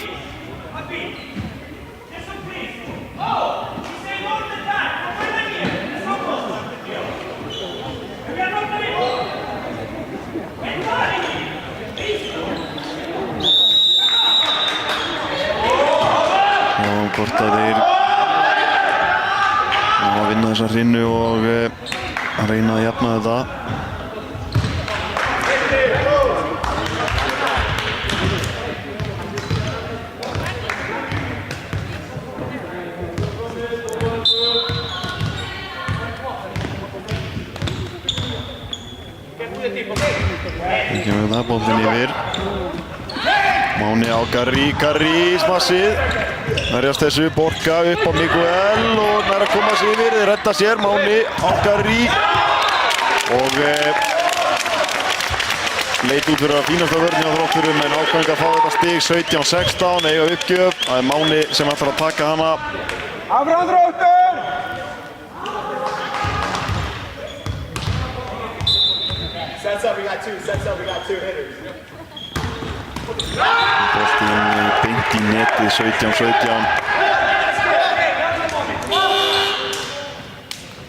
Speaker 1: Hvort að þeir ná að vinna þessa hrínu og að reyna að jafna þetta. Við kemur það boltinn yfir. Máni á Garri, Garri smassið. Verjast þessu, Borga upp á Miguel og nær að koma sér yfir, þeir redda sér, Máni á Garri og leit út fyrir að fínasta vörn hjá Þrótturum en HK-ingar fá þetta stig 17-16, eiga uppgjöf, það er Máni sem ætlar að taka hana.
Speaker 4: Áfram Þróttur! Sets up, we got two hitters.
Speaker 1: Boltinn beint í netið 17-17.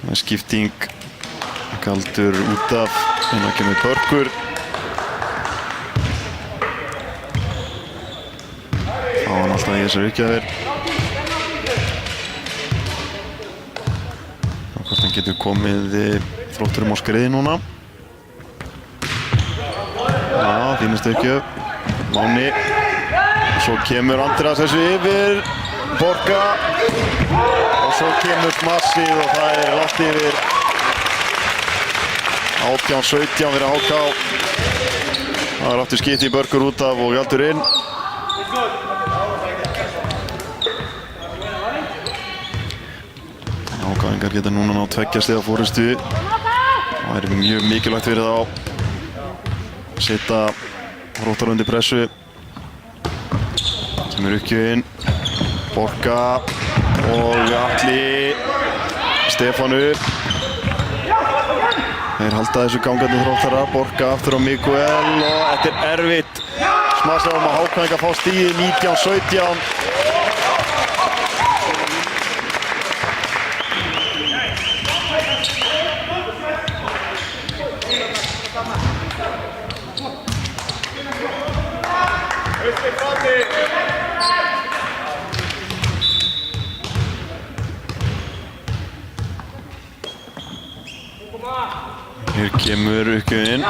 Speaker 1: Það er skipting. Galdur út af. Hérna kemur Börgur. Fá hann alltaf í þessar uppgjafir. Hvort hann getur komið Þrótturum á skriði núna. Já, fínasta uppgjöf. Máni, svo kemur Andreas þessu yfir, Borga og svo kemur smassið og það er langt yfir 18-17 fyrir HK. Það er aftur skipt í Börgur út af og Galdur inn. HK-ingar geta núna ná 2 stiga fórustu. Það er mjög mikilvægt fyrir þá að setja Þróttarar undir pressu. Kemur uppgjöfin. Borga og Atli. Stefánu. Þeir halda þessu gangandi Þróttarar. Borga aftur á Miguel og þetta er erfitt. Smassar að HK-ingar fá stigið 19-17.
Speaker 4: Come on!
Speaker 1: Hér kemur uppgjöfin.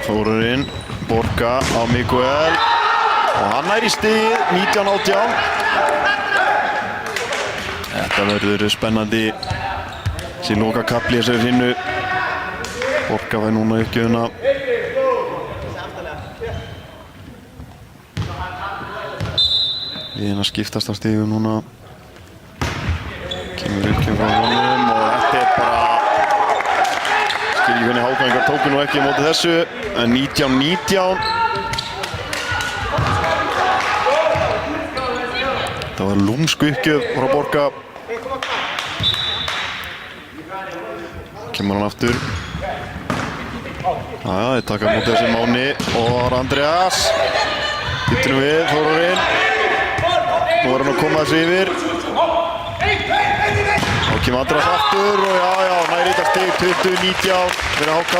Speaker 1: Þórarinn, Borga á Miguel. Og hann nær í stigið, 19-18. Þetta verður spennandi. Þessi lokakafli þessari hrinnu. Borga fær núna uppgjöfina. Liðin að skiptast á stigum núna. Kemur uppgjöf frá honum og þetta er bara... Skil ekki hvernig Hákongar tóku nú ekki á móti þessu. En 19-19. Það var lúmsk uppgjöf frá Borga. Kemur hann aftur. Jæja, þeir taka á móti þessi Máni og Andreas. Hittum við, Þórarinn. Nú er hann að koma þessu yfir. Og kemur Andreas aftur og já, næri þetta stig 20-19 fyrir HK.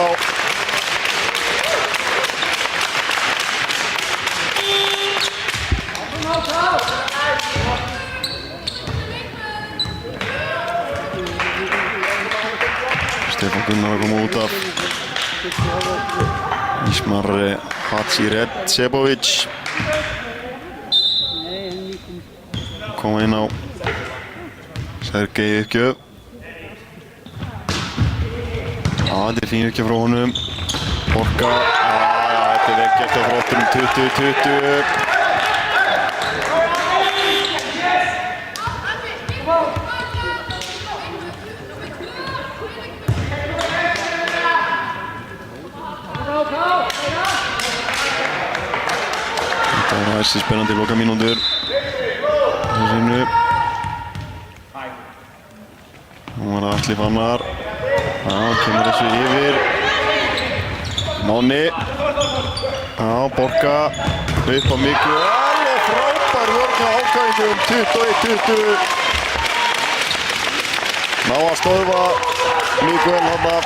Speaker 1: Stefán Gunnar að koma út af. Ísmar Hatsiretsebovic koma inn á. Sergei uppgjöf. Þetta er fín uppgjöf frá honum. Borga. Þetta er ekki eftir þróttunum 20-20. Þetta var þessi spennandi lokamínútur. Þessu nú var það Atli Fannar. Kemur þessu yfir. Máni. Borga. Upp á Miguel og frábær vörn hjá HK-ingum 21-20. Ná að stöðva Miguel þarna.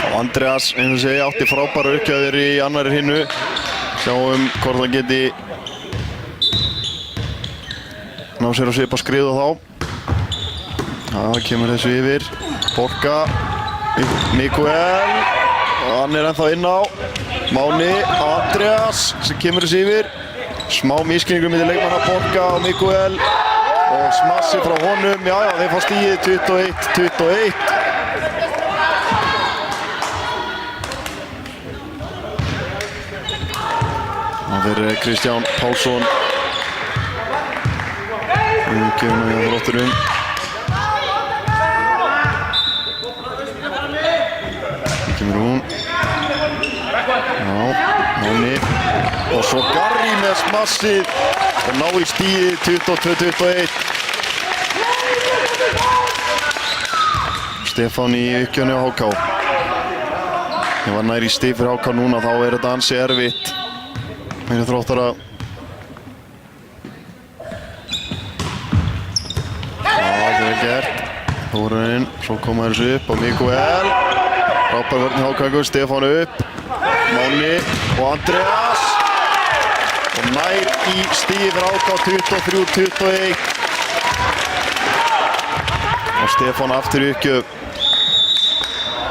Speaker 1: Og Andreas, eins og segja, átti frábæra uppgjafir í annarri hinnu. Sjáum hvort það geti ná sér að svipa skrið á þá. Kemur þessu yfir. Borga. Miguel. Og hann er ennþá inn á. Máni. Andreas sem kemur þessu yfir. Smá misskilningur milli leikmanna Borga og Miguel. Og smassi frá honum. Já, þeir fá stigið 21-21. Það fyrir Kristján Pálsson. Gefur hjá Þrótturum. Kemur hún. Máni. Og svo Garri með smassið og ná í stigið 22-21. Stefán í uppgjöfni á HK. Ef hann nær í stig fyrir HK núna þá er þetta ansi erfitt fyrir Þróttara. Það er vel gert. Þórarinn, svo koma þessu upp á Miguel. Frábær vörn hjá HK, Stefán upp. Máni og Andreas. Og nær í stigið fyrir HK 23-21. Og Stefán aftur í uppgjöf.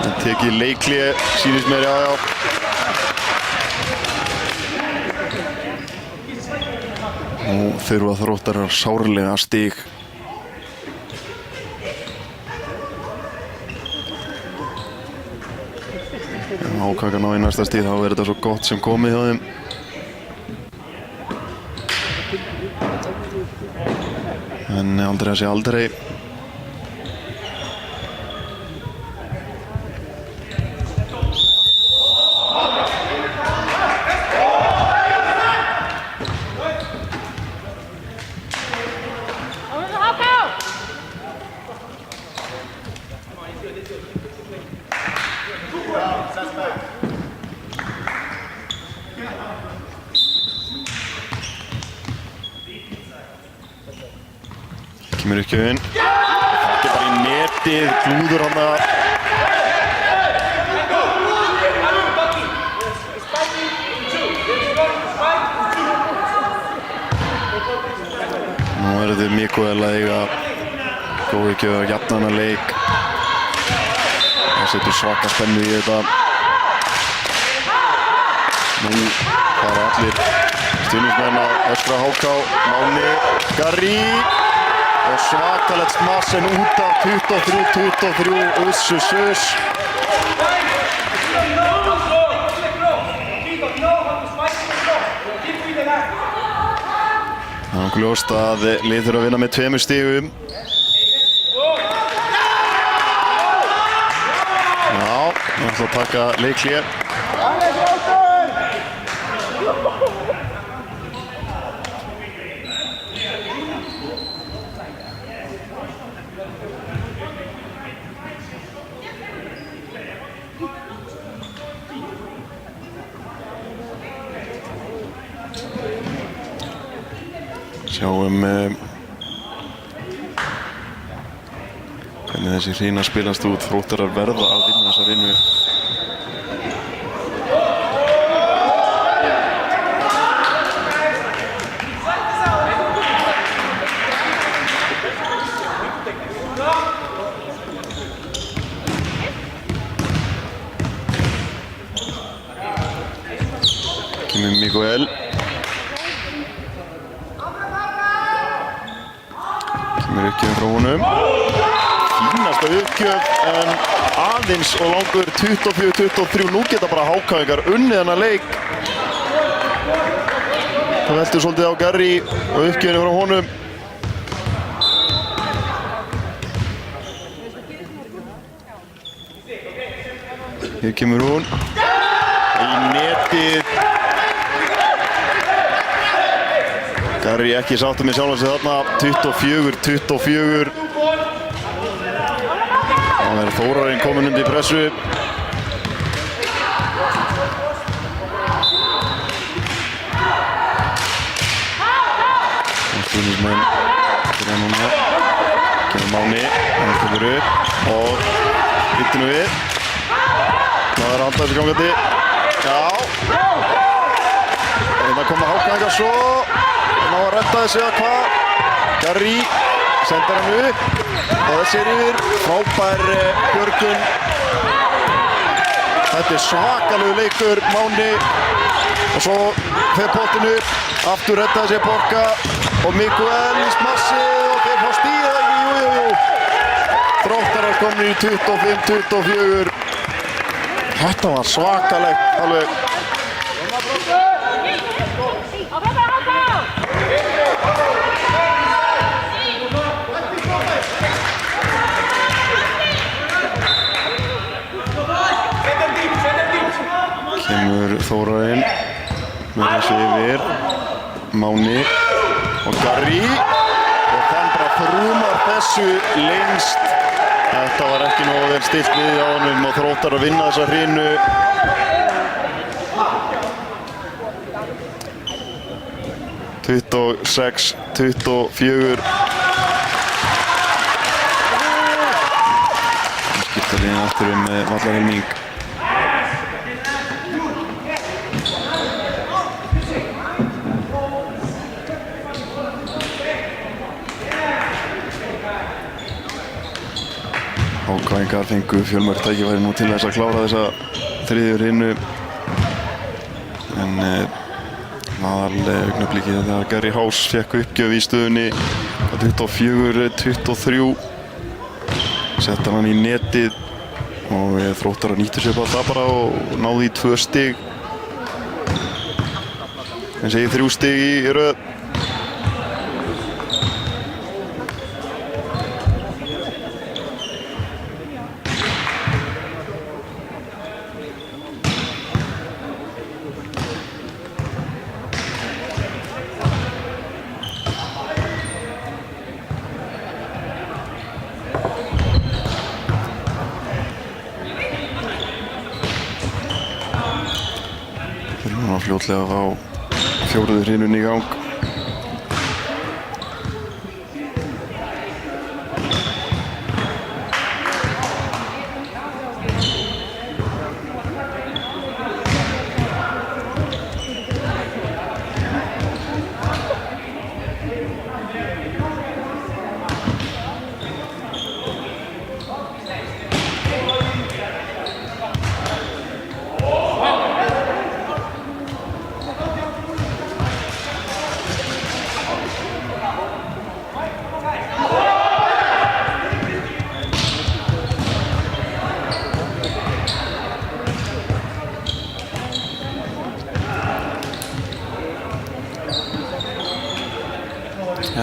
Speaker 1: Það tekið leikli, sýnist mér, já. Nú þurfa Þróttarar sárlega stig. HK ná í næsta stig, þá er þetta svo gott sem komið hjá þeim. En Andreas sé aldrei. Kemur uppgjöfin. Þetta er bara í netið, glúður hann að. Nú er þetta Miguel að eiga góð uppgjöf að jafna hana leik. Það setur svaka spennu í þetta. Nú fara allir stuðningsmenn að öskra HK. Máni, Garri og svakalegt smass en út af 23-23, uss. Það er ljóst að lið þurfa að vinna með 2 stigum. Já, við ætlum að taka leikhlé. Sjáum hvernig þessi hrína spilast út. Þróttarar verða að vinna þessa vinnu. Kemur Miguel. Kemur uppgjöfum frá honum. Fínasta uppgjöf en aðeins og langur 24-23. Nú geta bara HK-ingar unnið þennan leik. Það veltur svolítið á Garri og uppgjöfum frá honum. Hér kemur hún. Í netið. Garri ekki sáttur með sjálfan sig þarna. 24-24. Það er Þórarinn kominn undir pressu. Stuðningsmenn byrja núna. Kemur Máni, hann kemur upp og hittir við. Það er handað þessu gangandi. Já. Það koma HK-ingar svo. Ná að retta þessu eða hvað. Garri sendar hann upp og þessi er yfir. Frábær björgun. Þetta er svakalegu leikur. Máni og svo fer boltinn upp. Aftur retta þessi Borga og Miguel í smassið og þeir fá stíð eða ekki. Jú. Þróttarar komin í 25-24. Þetta var svakalegt alveg. Kemur Þórarinn með þessu yfir. Máni og Garri og þann bara frumar þessu lengst. Þetta var ekki nógu vel stillt við á honum og Þróttar að vinna þessa hrinu. Það skipta liðin aftur vallarhelming. HK-ingar fengu fjölmörg tækifæri nú til þess að klára þessa þriðju hrinu. En aðalaugnablikið þegar Garri Hás fékk uppgjöf í stöðunni 24-23. Setta hann í netið og Þróttarar nýttu sér bara það bara og náði í 2 stig. En segi 3 stig í röð. Fljótlega að fá 4. hrinun í gang.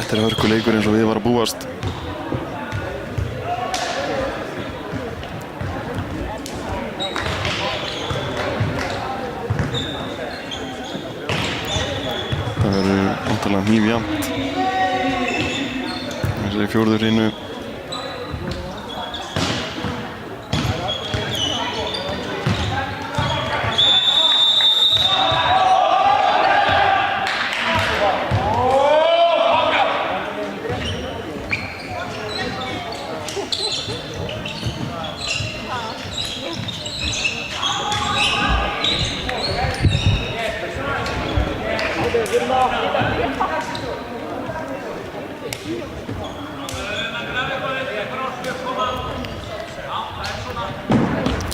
Speaker 1: Þetta er hörkuleikur eins og við var að búast. Það verður óttalega hnífjant. Þessi fjórðu hrínu.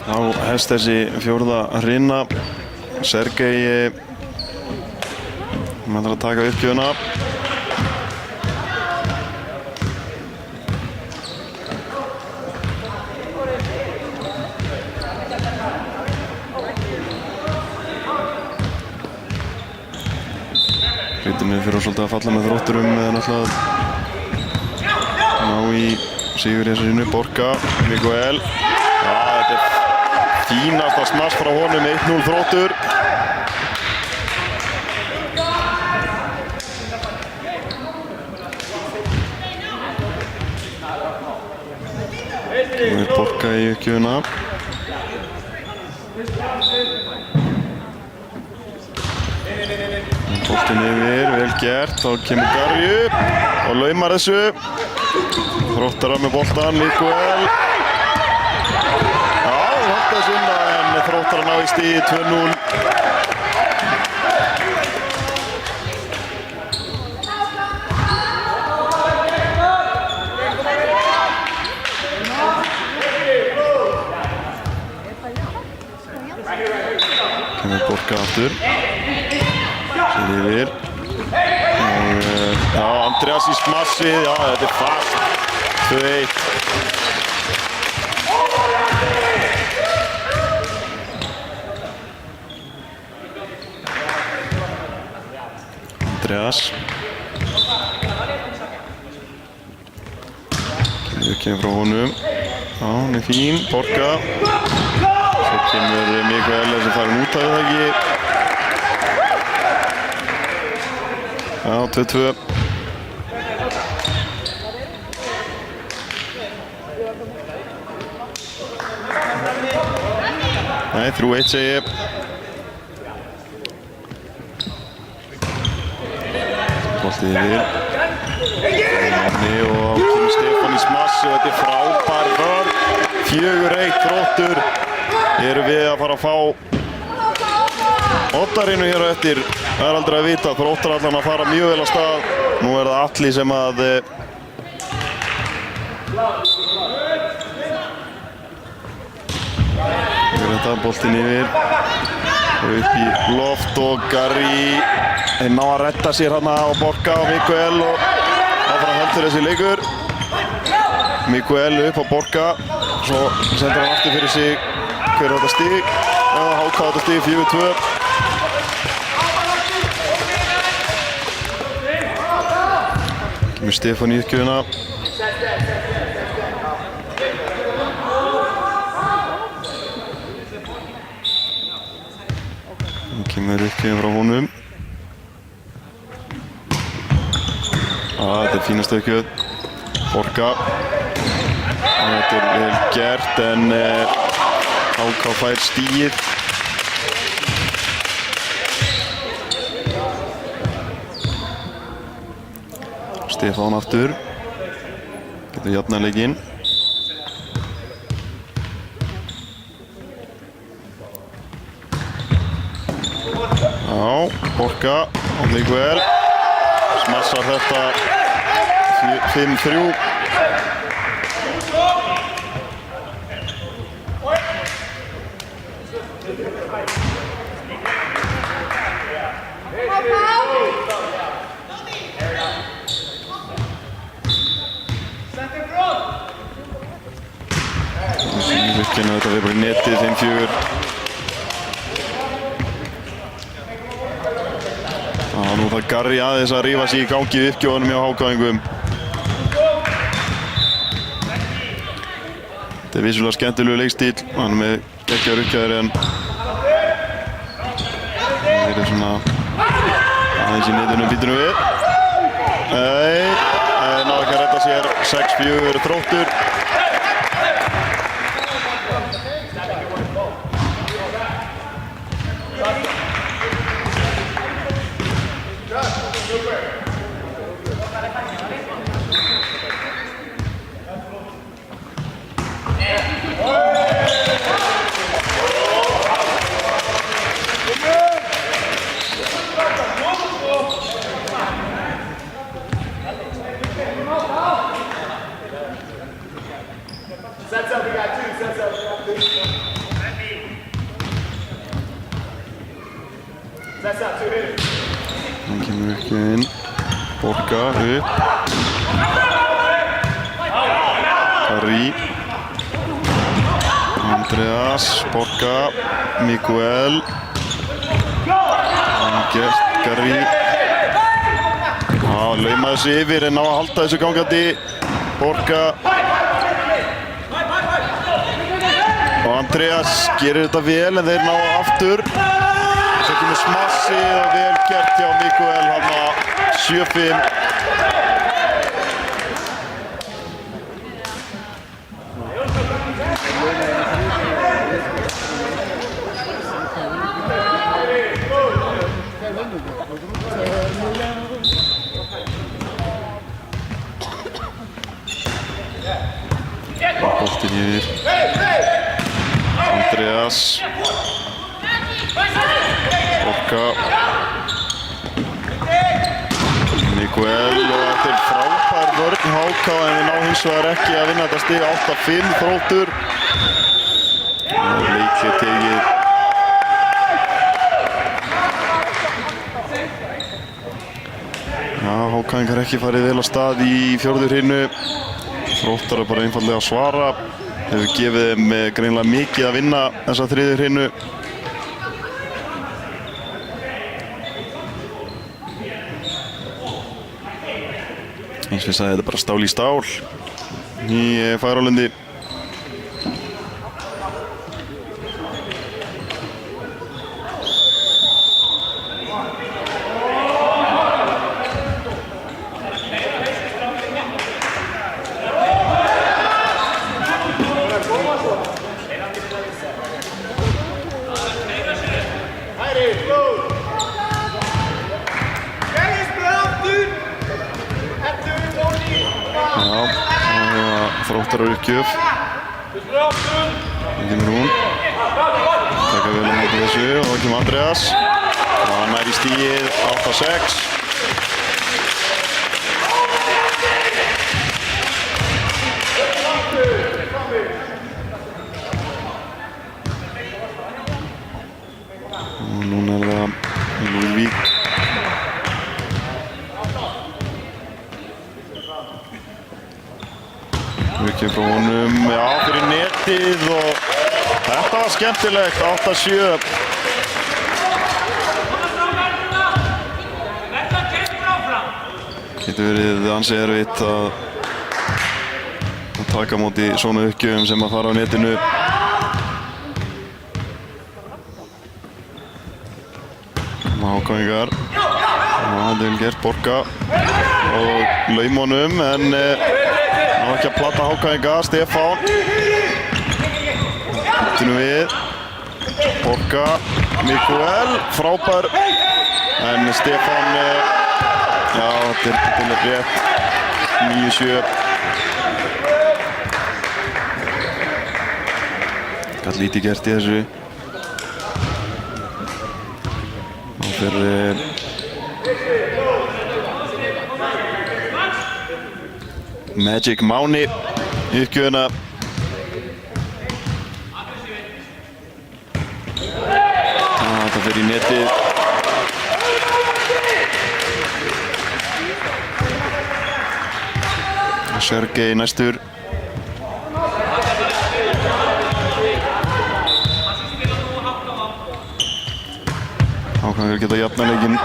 Speaker 1: Þá hefst þessi fjórða hrina. Sergei ætlar að taka uppgjöfuna. Hlutinni fyrir svolítið að falla með Þrótturum eða náttúrulega ná í sigur í þessu hrínu. Borka, Miguel. Já, þetta er fínasta smass frá honum, 1-0 Þróttur. Nú er Borka í uppgjöfuna. Boltinn yfir, vel gert, þá kemur Garri upp og laumar þessu. Þróttarar með boltan, Miguel. En Þróttarar ná í stigið 2-0. Kemur Borka aftur. Sér yfir. Já, Andreas í smassið. Já, þetta er fast. 2-1. Andreas. Kemur frá honum. Já, hún er fín. Borka. Svo kemur Miguel sem farin út af það ekki. Já, 2-2. Nei, 3-1 segi ég. Boltið yfir. Og kemur Stefán í smass og þetta er frábær vörn. 4-1 Þróttur. Erum við að fara að fá Oddarínu hér á eftir. Það er aldrei að vita. Þróttar allan að fara mjög vel á stað. Nú er það Atli sem að þetta boltinn yfir. Upp í loft og Garri ná að redda sér hana á Borka og Miguel og áfram heldur þessi leikur. Miguel upp á Borka, svo sendur hann aftur fyrir sig. Hver er þetta stig? HK þetta stig, 4-2. Kemur Stefán í uppgjöfuna. Kemur uppgjöfun frá honum. Þetta er fínast uppgjöf. Borka. Þetta er vel gert en HK fær stigið. Stefán aftur. Getur jafnað leikinn. Já, Borka og Miguel. Smassar þetta 5-3. Þetta verður bara í netið 5-4. Nú þarf Það Garri aðeins að rífa sig í gangi í uppgjöfunum hjá hákáingum. Þetta er vissulega skemmtilegu leikstíl. Hann er með geggjaður uppgjæður en þeir eru svona aðeins í netinu býtunum við. Nei, náðu ekki að redda sér. 6-4 Þróttur.
Speaker 4: Sets up, we got two. Sets up, we got two. Sets up, two hitters.
Speaker 1: Hann kemur ekki inn. Borga upp. Garri. Andreas. Borga. Miguel. Garri. Laumaði sig yfir en ná að halda þessu gangandi. Borga. Og Andreas gerir þetta vel en þeir ná aftur. Svo kemur smassi og vel gert hjá Miguel hann að 7-5. Boltinn yfir. Andreas. Borga. Miguel og þetta er frábær vörn HK en við ná hins vegar ekki að vinna þetta stig 8-5 Þróttur. Leikli tegið. Já, HK-ingar ekki farið vel á stað í fjórðu hrynu. Þróttar er bara einfallega að svara. Hefur gefið þeim greinilega mikið að vinna þessa þriðju hrynu. Eins og ég sagði, þetta er bara stál í stál í Fagrálundi. Þróttar á uppgjöf. Það kemur hún. Taka vel á móti þessu og það kemur Andreas. Og hann nær í stíið 8-6. Og núna er það Lúðvík. Vikið frá honum, já, fyrir netið og þetta var skemmtilegt, 8-7. Getur verið ansi erfitt að taka á móti svona uppgjöfum sem að fara á netinu. Hákáingar, það er vel gert, Borga og laum honum en ná ekki að plata HK-inga, Stefán. Býtunum við. Borga, Miguel, frábær. En Stefán, já, þetta er rétt. 9-7. Gat lítið gert í þessu. Ná fyrir Magic Máni í uppgjöfuna. Þetta fer í netið. Sergei næstur. Hákangur geta jafna leikinn.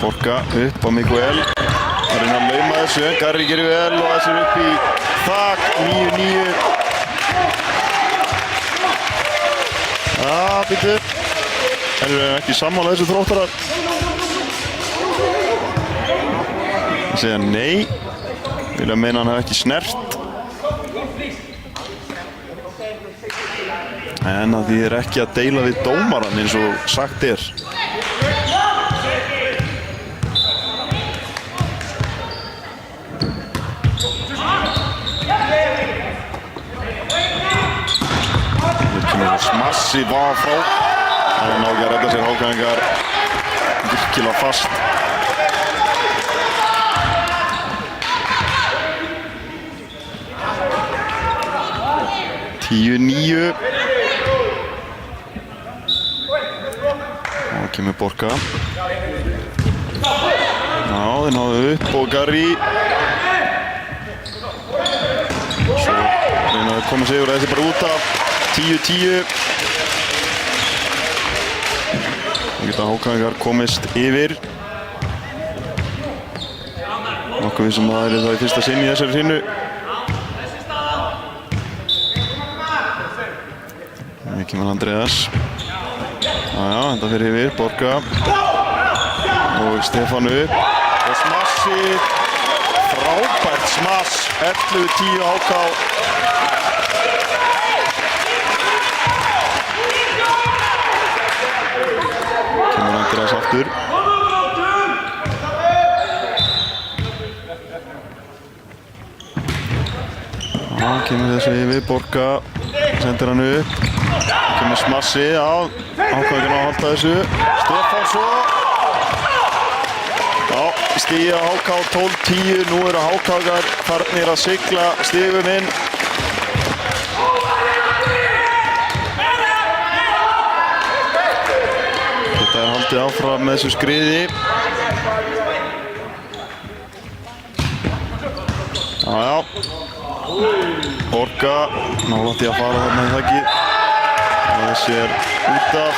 Speaker 1: Borga upp á Miguel. Það er að lauma þessu, Garri gerir vel og þessi upp í þak, 9-9. Býtu. Þeir eru ekki sammála þessu Þróttarar. Ég segja nei. Vilja meina hann hafi ekki snert. En að því er ekki að deila við dómarann eins og sagt er. Smassi var frá. Það ná ekki að redda sér Hákaðingar virkilega fast. Tíu, 9. Og kemur Borga. Já, þeir náðu upp og Garri. Svo reyna að koma sig úr þessi bara út af. 10-10. Það geta Hákaðingar komist yfir. Nokkuð við sem það er það í fyrsta sinn í þessari sinnu. Það kemur Andreas. Jájá, þetta fyrir yfir, Borga. Og Stefán upp. Og smassið. Frábært smass. 11-10 Háká. Kemur Andreas aftur. Já, kemur þessu yfir, Borga. Sendir hann upp. Kemur smassið á. Hákaðingar að halda þessu. Stefán svo. Já, stíða Háká 12-10. Nú eru Hákaðingar farnir að sigla stigum inn. Þetta er haldið áfram með þessu skriði. Jájá. Borga. Nálægt í að fara þarna í þakki. Þessi er út af.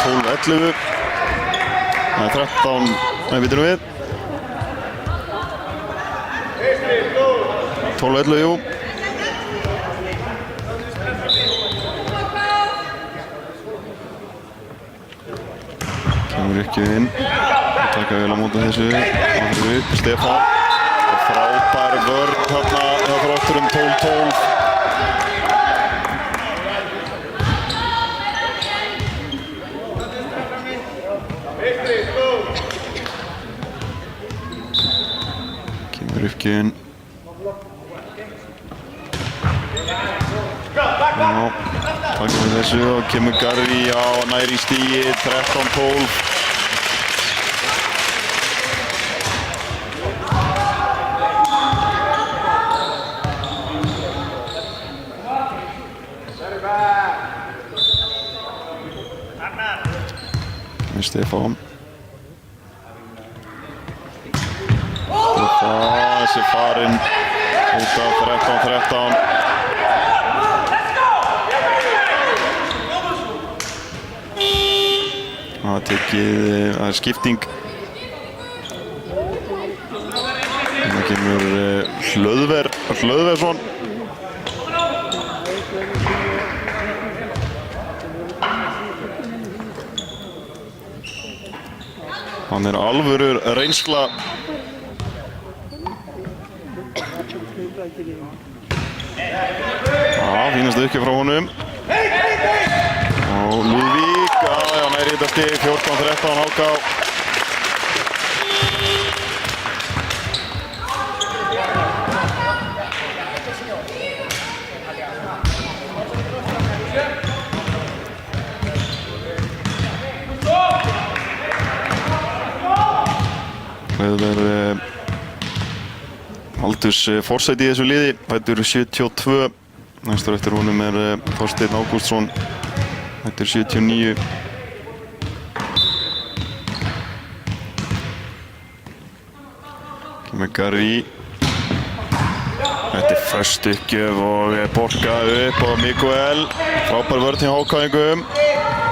Speaker 1: 12-11. Það er 13. Nei, býtum við. 12-11, jú. Kemur ekki inn. Taka vel á móti þessu. Aftur upp, Stefán. Og frábær vörn þarna hjá Þrótturum 12-12. Kemur uppgjöfin. Já, taka við þessu og kemur Garri á næri stíi, 13-12. Stefán. Þessi farinn út af 13-13. Það er skipting. Það kemur Hlöðversson. Hann er alvöru reynsla. Fínast uppgjöf frá honum. Og Lúðvík, næri þetta stig, 14-13 Háká. Það er aldurs forsæti í þessu liði, fæddur 72. Næstur eftir honum er Þorsteinn Ágústsson, fæddur 79. Kemur Garri. Þetta er föst uppgjöf og Borga upp á Miguel. Frábær vörn hjá Hákaðingum.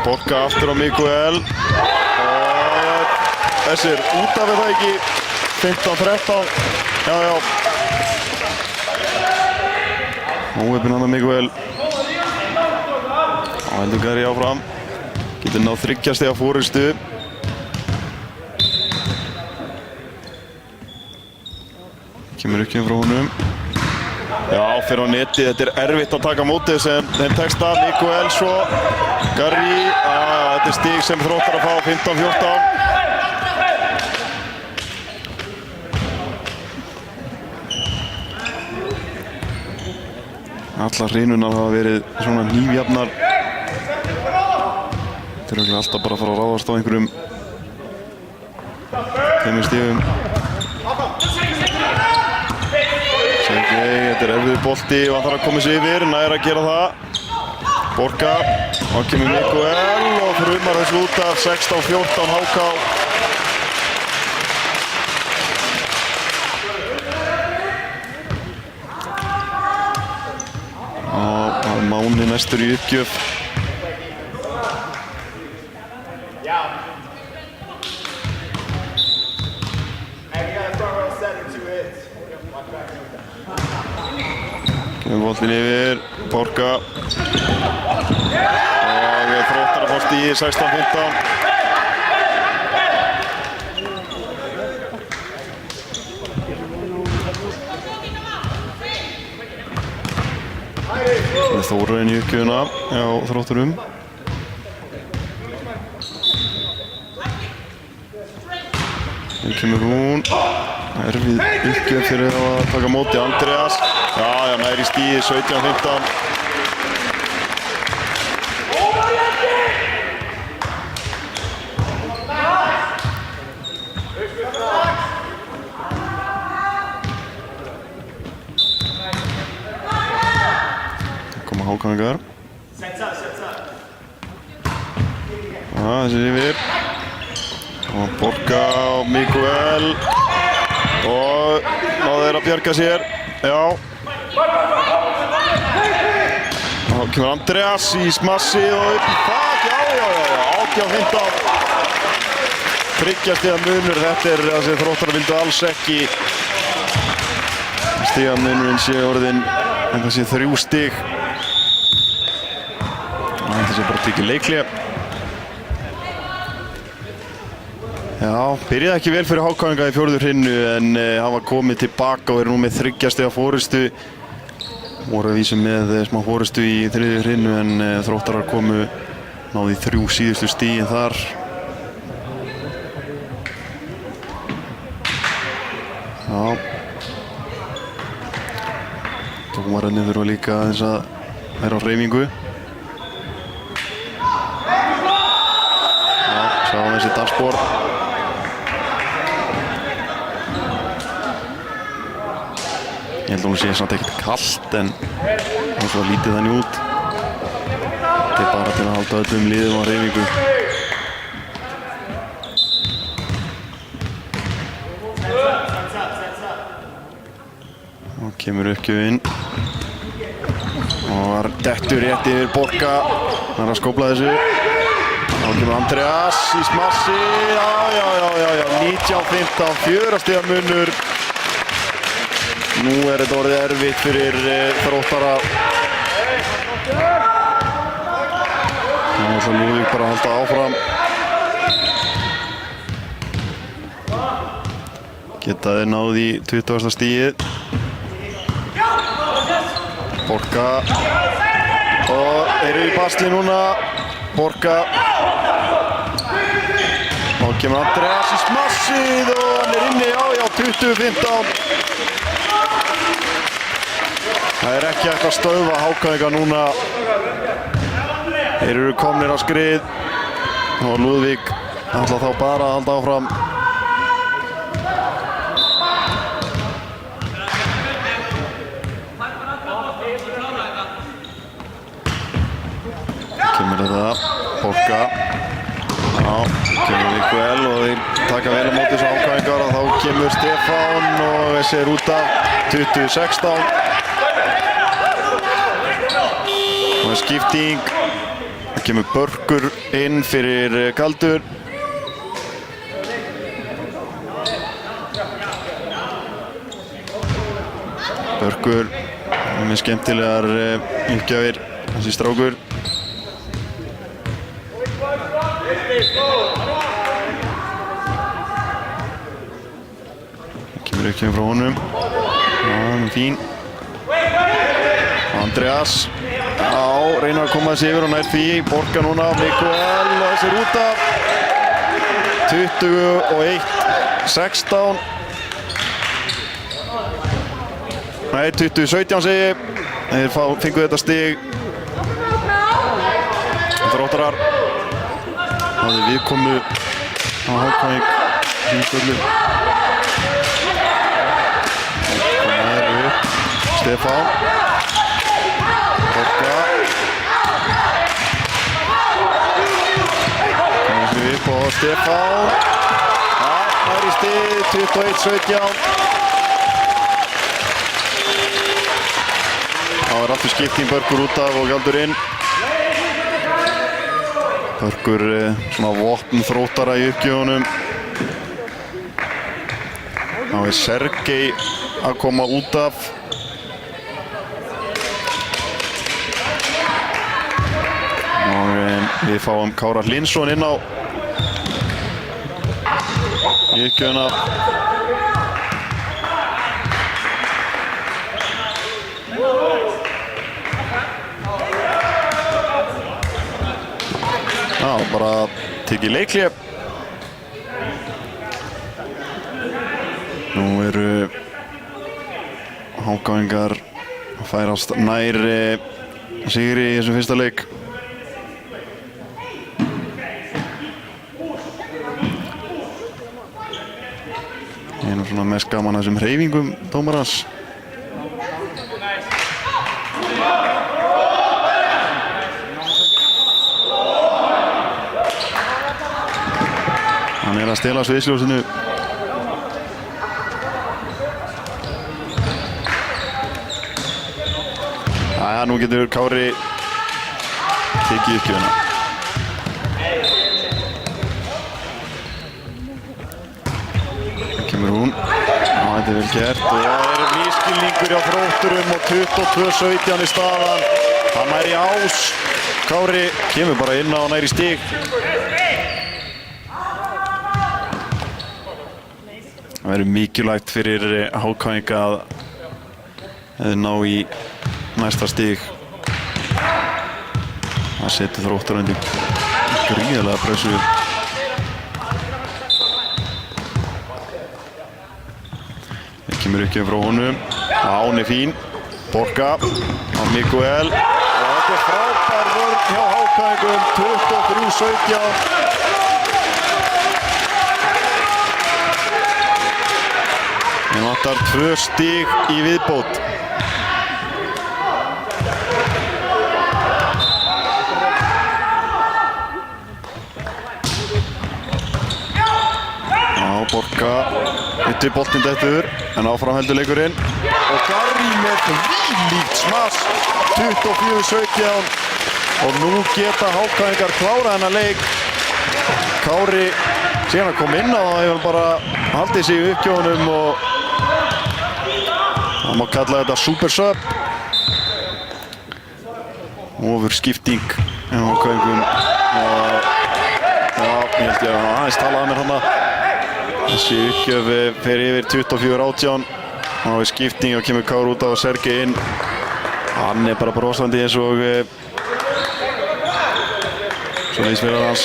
Speaker 1: Borga aftur á Miguel. Og þessir út af það ekki. 15-13. Já. Óheppinn hann mikið vel. Heldur Garri áfram. Getur náð 3 stiga forystu. Kemur ekki frá honum. Já, fyrir á neti. Þetta er erfitt að taka mótið sem þeim tekst að. Mikael svo. Garri. Þetta er stig sem Þróttar að fá. 15-14. Allar hreinunar hafa verið svona hnífjafnar. Þetta er örugglega alltaf bara að fara að ráðast á einhverjum 5 stigum. Sergei, þetta er erfiður bolti og hann þarf að koma sig yfir, nær að gera það. Borga, þá kemur Mikael og frumar þessu út af 16-14 HK. Máni næstur í uppgjöf. Kemur boltinn yfir, Borga. Og Þróttar að fá stigið 16-15. Þórainn í uppgjöfuna á Þrótturum. Hér kemur hún. Erfið uppgjöf fyrir að taka móti Andreas. Já, nær í stíði 17-15. Hákangar. Þessi yfir. Og Borga og Mikael. Og náðu þeir að bjarga sér. Já. Þá kemur Andreas í smassið og upp í þak. Já. 18-15. 3 stiga munur. Þetta er það sem Þróttar vildu alls ekki. Stiga munurinn sé orðinn en það sé 3 stig. Þetta sé bara tekið leiklega. Já, byrjaði ekki vel fyrir HK-inga í 4. hrinnu en hann var komið tilbaka og er nú með 3 stiga forystu. Voru að vísu með smá forystu í 3. hrinnu en Þróttarar komu náði 3 síðustu stigin þar. Já. Dómararnir þurfa líka aðeins að vera á hreyfingu. Sáum þessi dansspor. Ég held að hún sé samt ekkert kallt en það er svo lítið þannig út. Þetta er bara til að halda öllum liðum á hreyfingu. Og kemur uppgjöfin. Og var dettur rétt yfir Borga. Það er að skópla þessu. Þá kemur Andreas í smassi. Já. 19-15, 4 stiga munur. Nú er þetta orðið erfitt fyrir Þróttara. Nú er svo Lúðvík bara að halda áfram. Geta þeir náð í 20. stigið. Borga. Og þeir eru í basli núna. Borga. Þá kemur Andreas í smassið og hann er inni, já, 20-15. Það er ekki hægt að stöðva HK-inga núna. Þeir eru komnir á skrið og Lúðvík ætla þá bara að halda áfram. Kemur þetta, Borga. Já, kemur Mikael og þeir taka vel á móti þessu HK-ingar og þá kemur Stefán og þessi er út af 20-16. Og það er skipting. Það kemur Börkur inn fyrir Galdur. Börkur með skemmtilegar uppgjafir, þessi strákur. Kemur uppgjafin frá honum. Já, hann er fín. Andreas. Já, reynar að koma þessi yfir og nær því. Borga núna, Mikael og þessi rúta. 21-16. Nei, 20-17 segi ég. Þeir fengu þetta stig. Þróttarar hafði viðkomu á Hákavík Hringvöllum. Það er upp. Stefán. Borga. Kemur við upp á Stefán. Það er í stig. 21-17. Það var aftur skipting, Börkur út af og Galdur inn. Börkur svona vopn Þróttara í uppgjöfunum. Þá er Sergei að koma út af. Og við fáum Kára Hlynsson inn á í uppgjöfuna. Já, bara tekið leikhlé. Nú eru Hákavíingar að færast nær sigri í þessum fyrsta leik. Ég er nú svona mest gaman að þessum hreyfingum dómarans. Hann er að stela sviðsljósinu. Jæja, nú getur Kári tekið uppgjöfuna. Það kemur hún. Já, þetta er vel gert og það er nýskilningur hjá Þrótturum og 22-17 í staðan. Það nær í ás. Kári kemur bara inn á og nær í stig. Það verður mikilvægt fyrir Hákavíinga að ná í næsta stig. Það setur Þróttar undir gríðarlega pressu. Það kemur ekki frá honum. Hún er fín. Borga á Mikael. Og þetta er frábær vörn hjá Hákavíingum. 23-17. Við vantar 2 stig í viðbót. Já, Borga yttir boltinn dettur, en áfram heldur leikurinn. Og Garri með þvílíkt smass, 24-17. Og nú geta Hákavíingar klárað þennan leik. Kári síðan að koma inn á það, hefur bara haldið sig í uppgjöfunum og það má kalla þetta super sub. Ofur skipting hjá Hákavíingum. Já, ég held ég að aðeins talaði mér hana. Þessi uppgjöf fer yfir 24-18. Það er skipting og kemur Kári út af og Sergei inn. Hann er bara brosandi eins og svo liðsfélagar hans.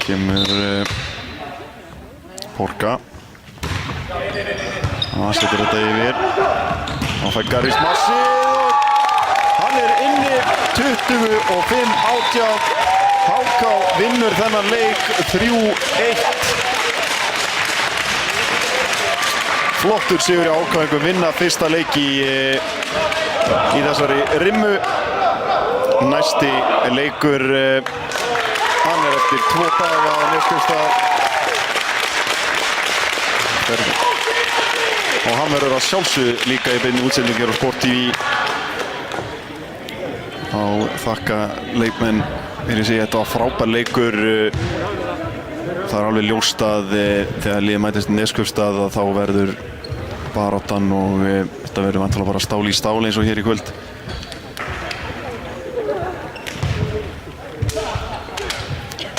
Speaker 1: Kemur Borga. Það setur þetta yfir. Þá fær Garri smassið og hann er inni. 25-18. Háká vinnur þennan leik 3-1. Flottur sigur hjá Hákavíingum, vinna fyrsta leik í þessari rimmu. Næsti leikur hann er eftir 2 daga á Neskaupstað. Og hann verður að sjálfsögðu líka í beinni útsendingu á Sport TV. Þá þakka leikmenn fyrir sig. Þetta var frábær leikur. Það það er alveg ljóst að þegar liðið mætist Neskaupstað að þá verður baráttan og þetta verður vantilega bara stál í stál eins og hér í kvöld.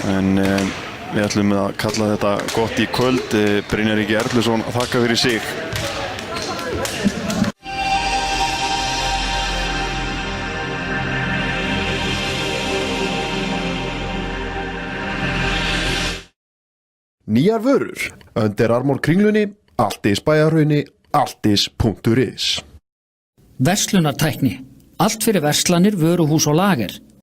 Speaker 1: En við ætlum að kalla þetta gott í kvöld. Brynjar Ingi Erluson þakka fyrir sig.
Speaker 5: Nýjar vörur, Under Armour kringlunni, Altis Bæjarhrauni, altis.is.
Speaker 6: Verslunartækni. Allt fyrir verslanir, vöruhús og lager.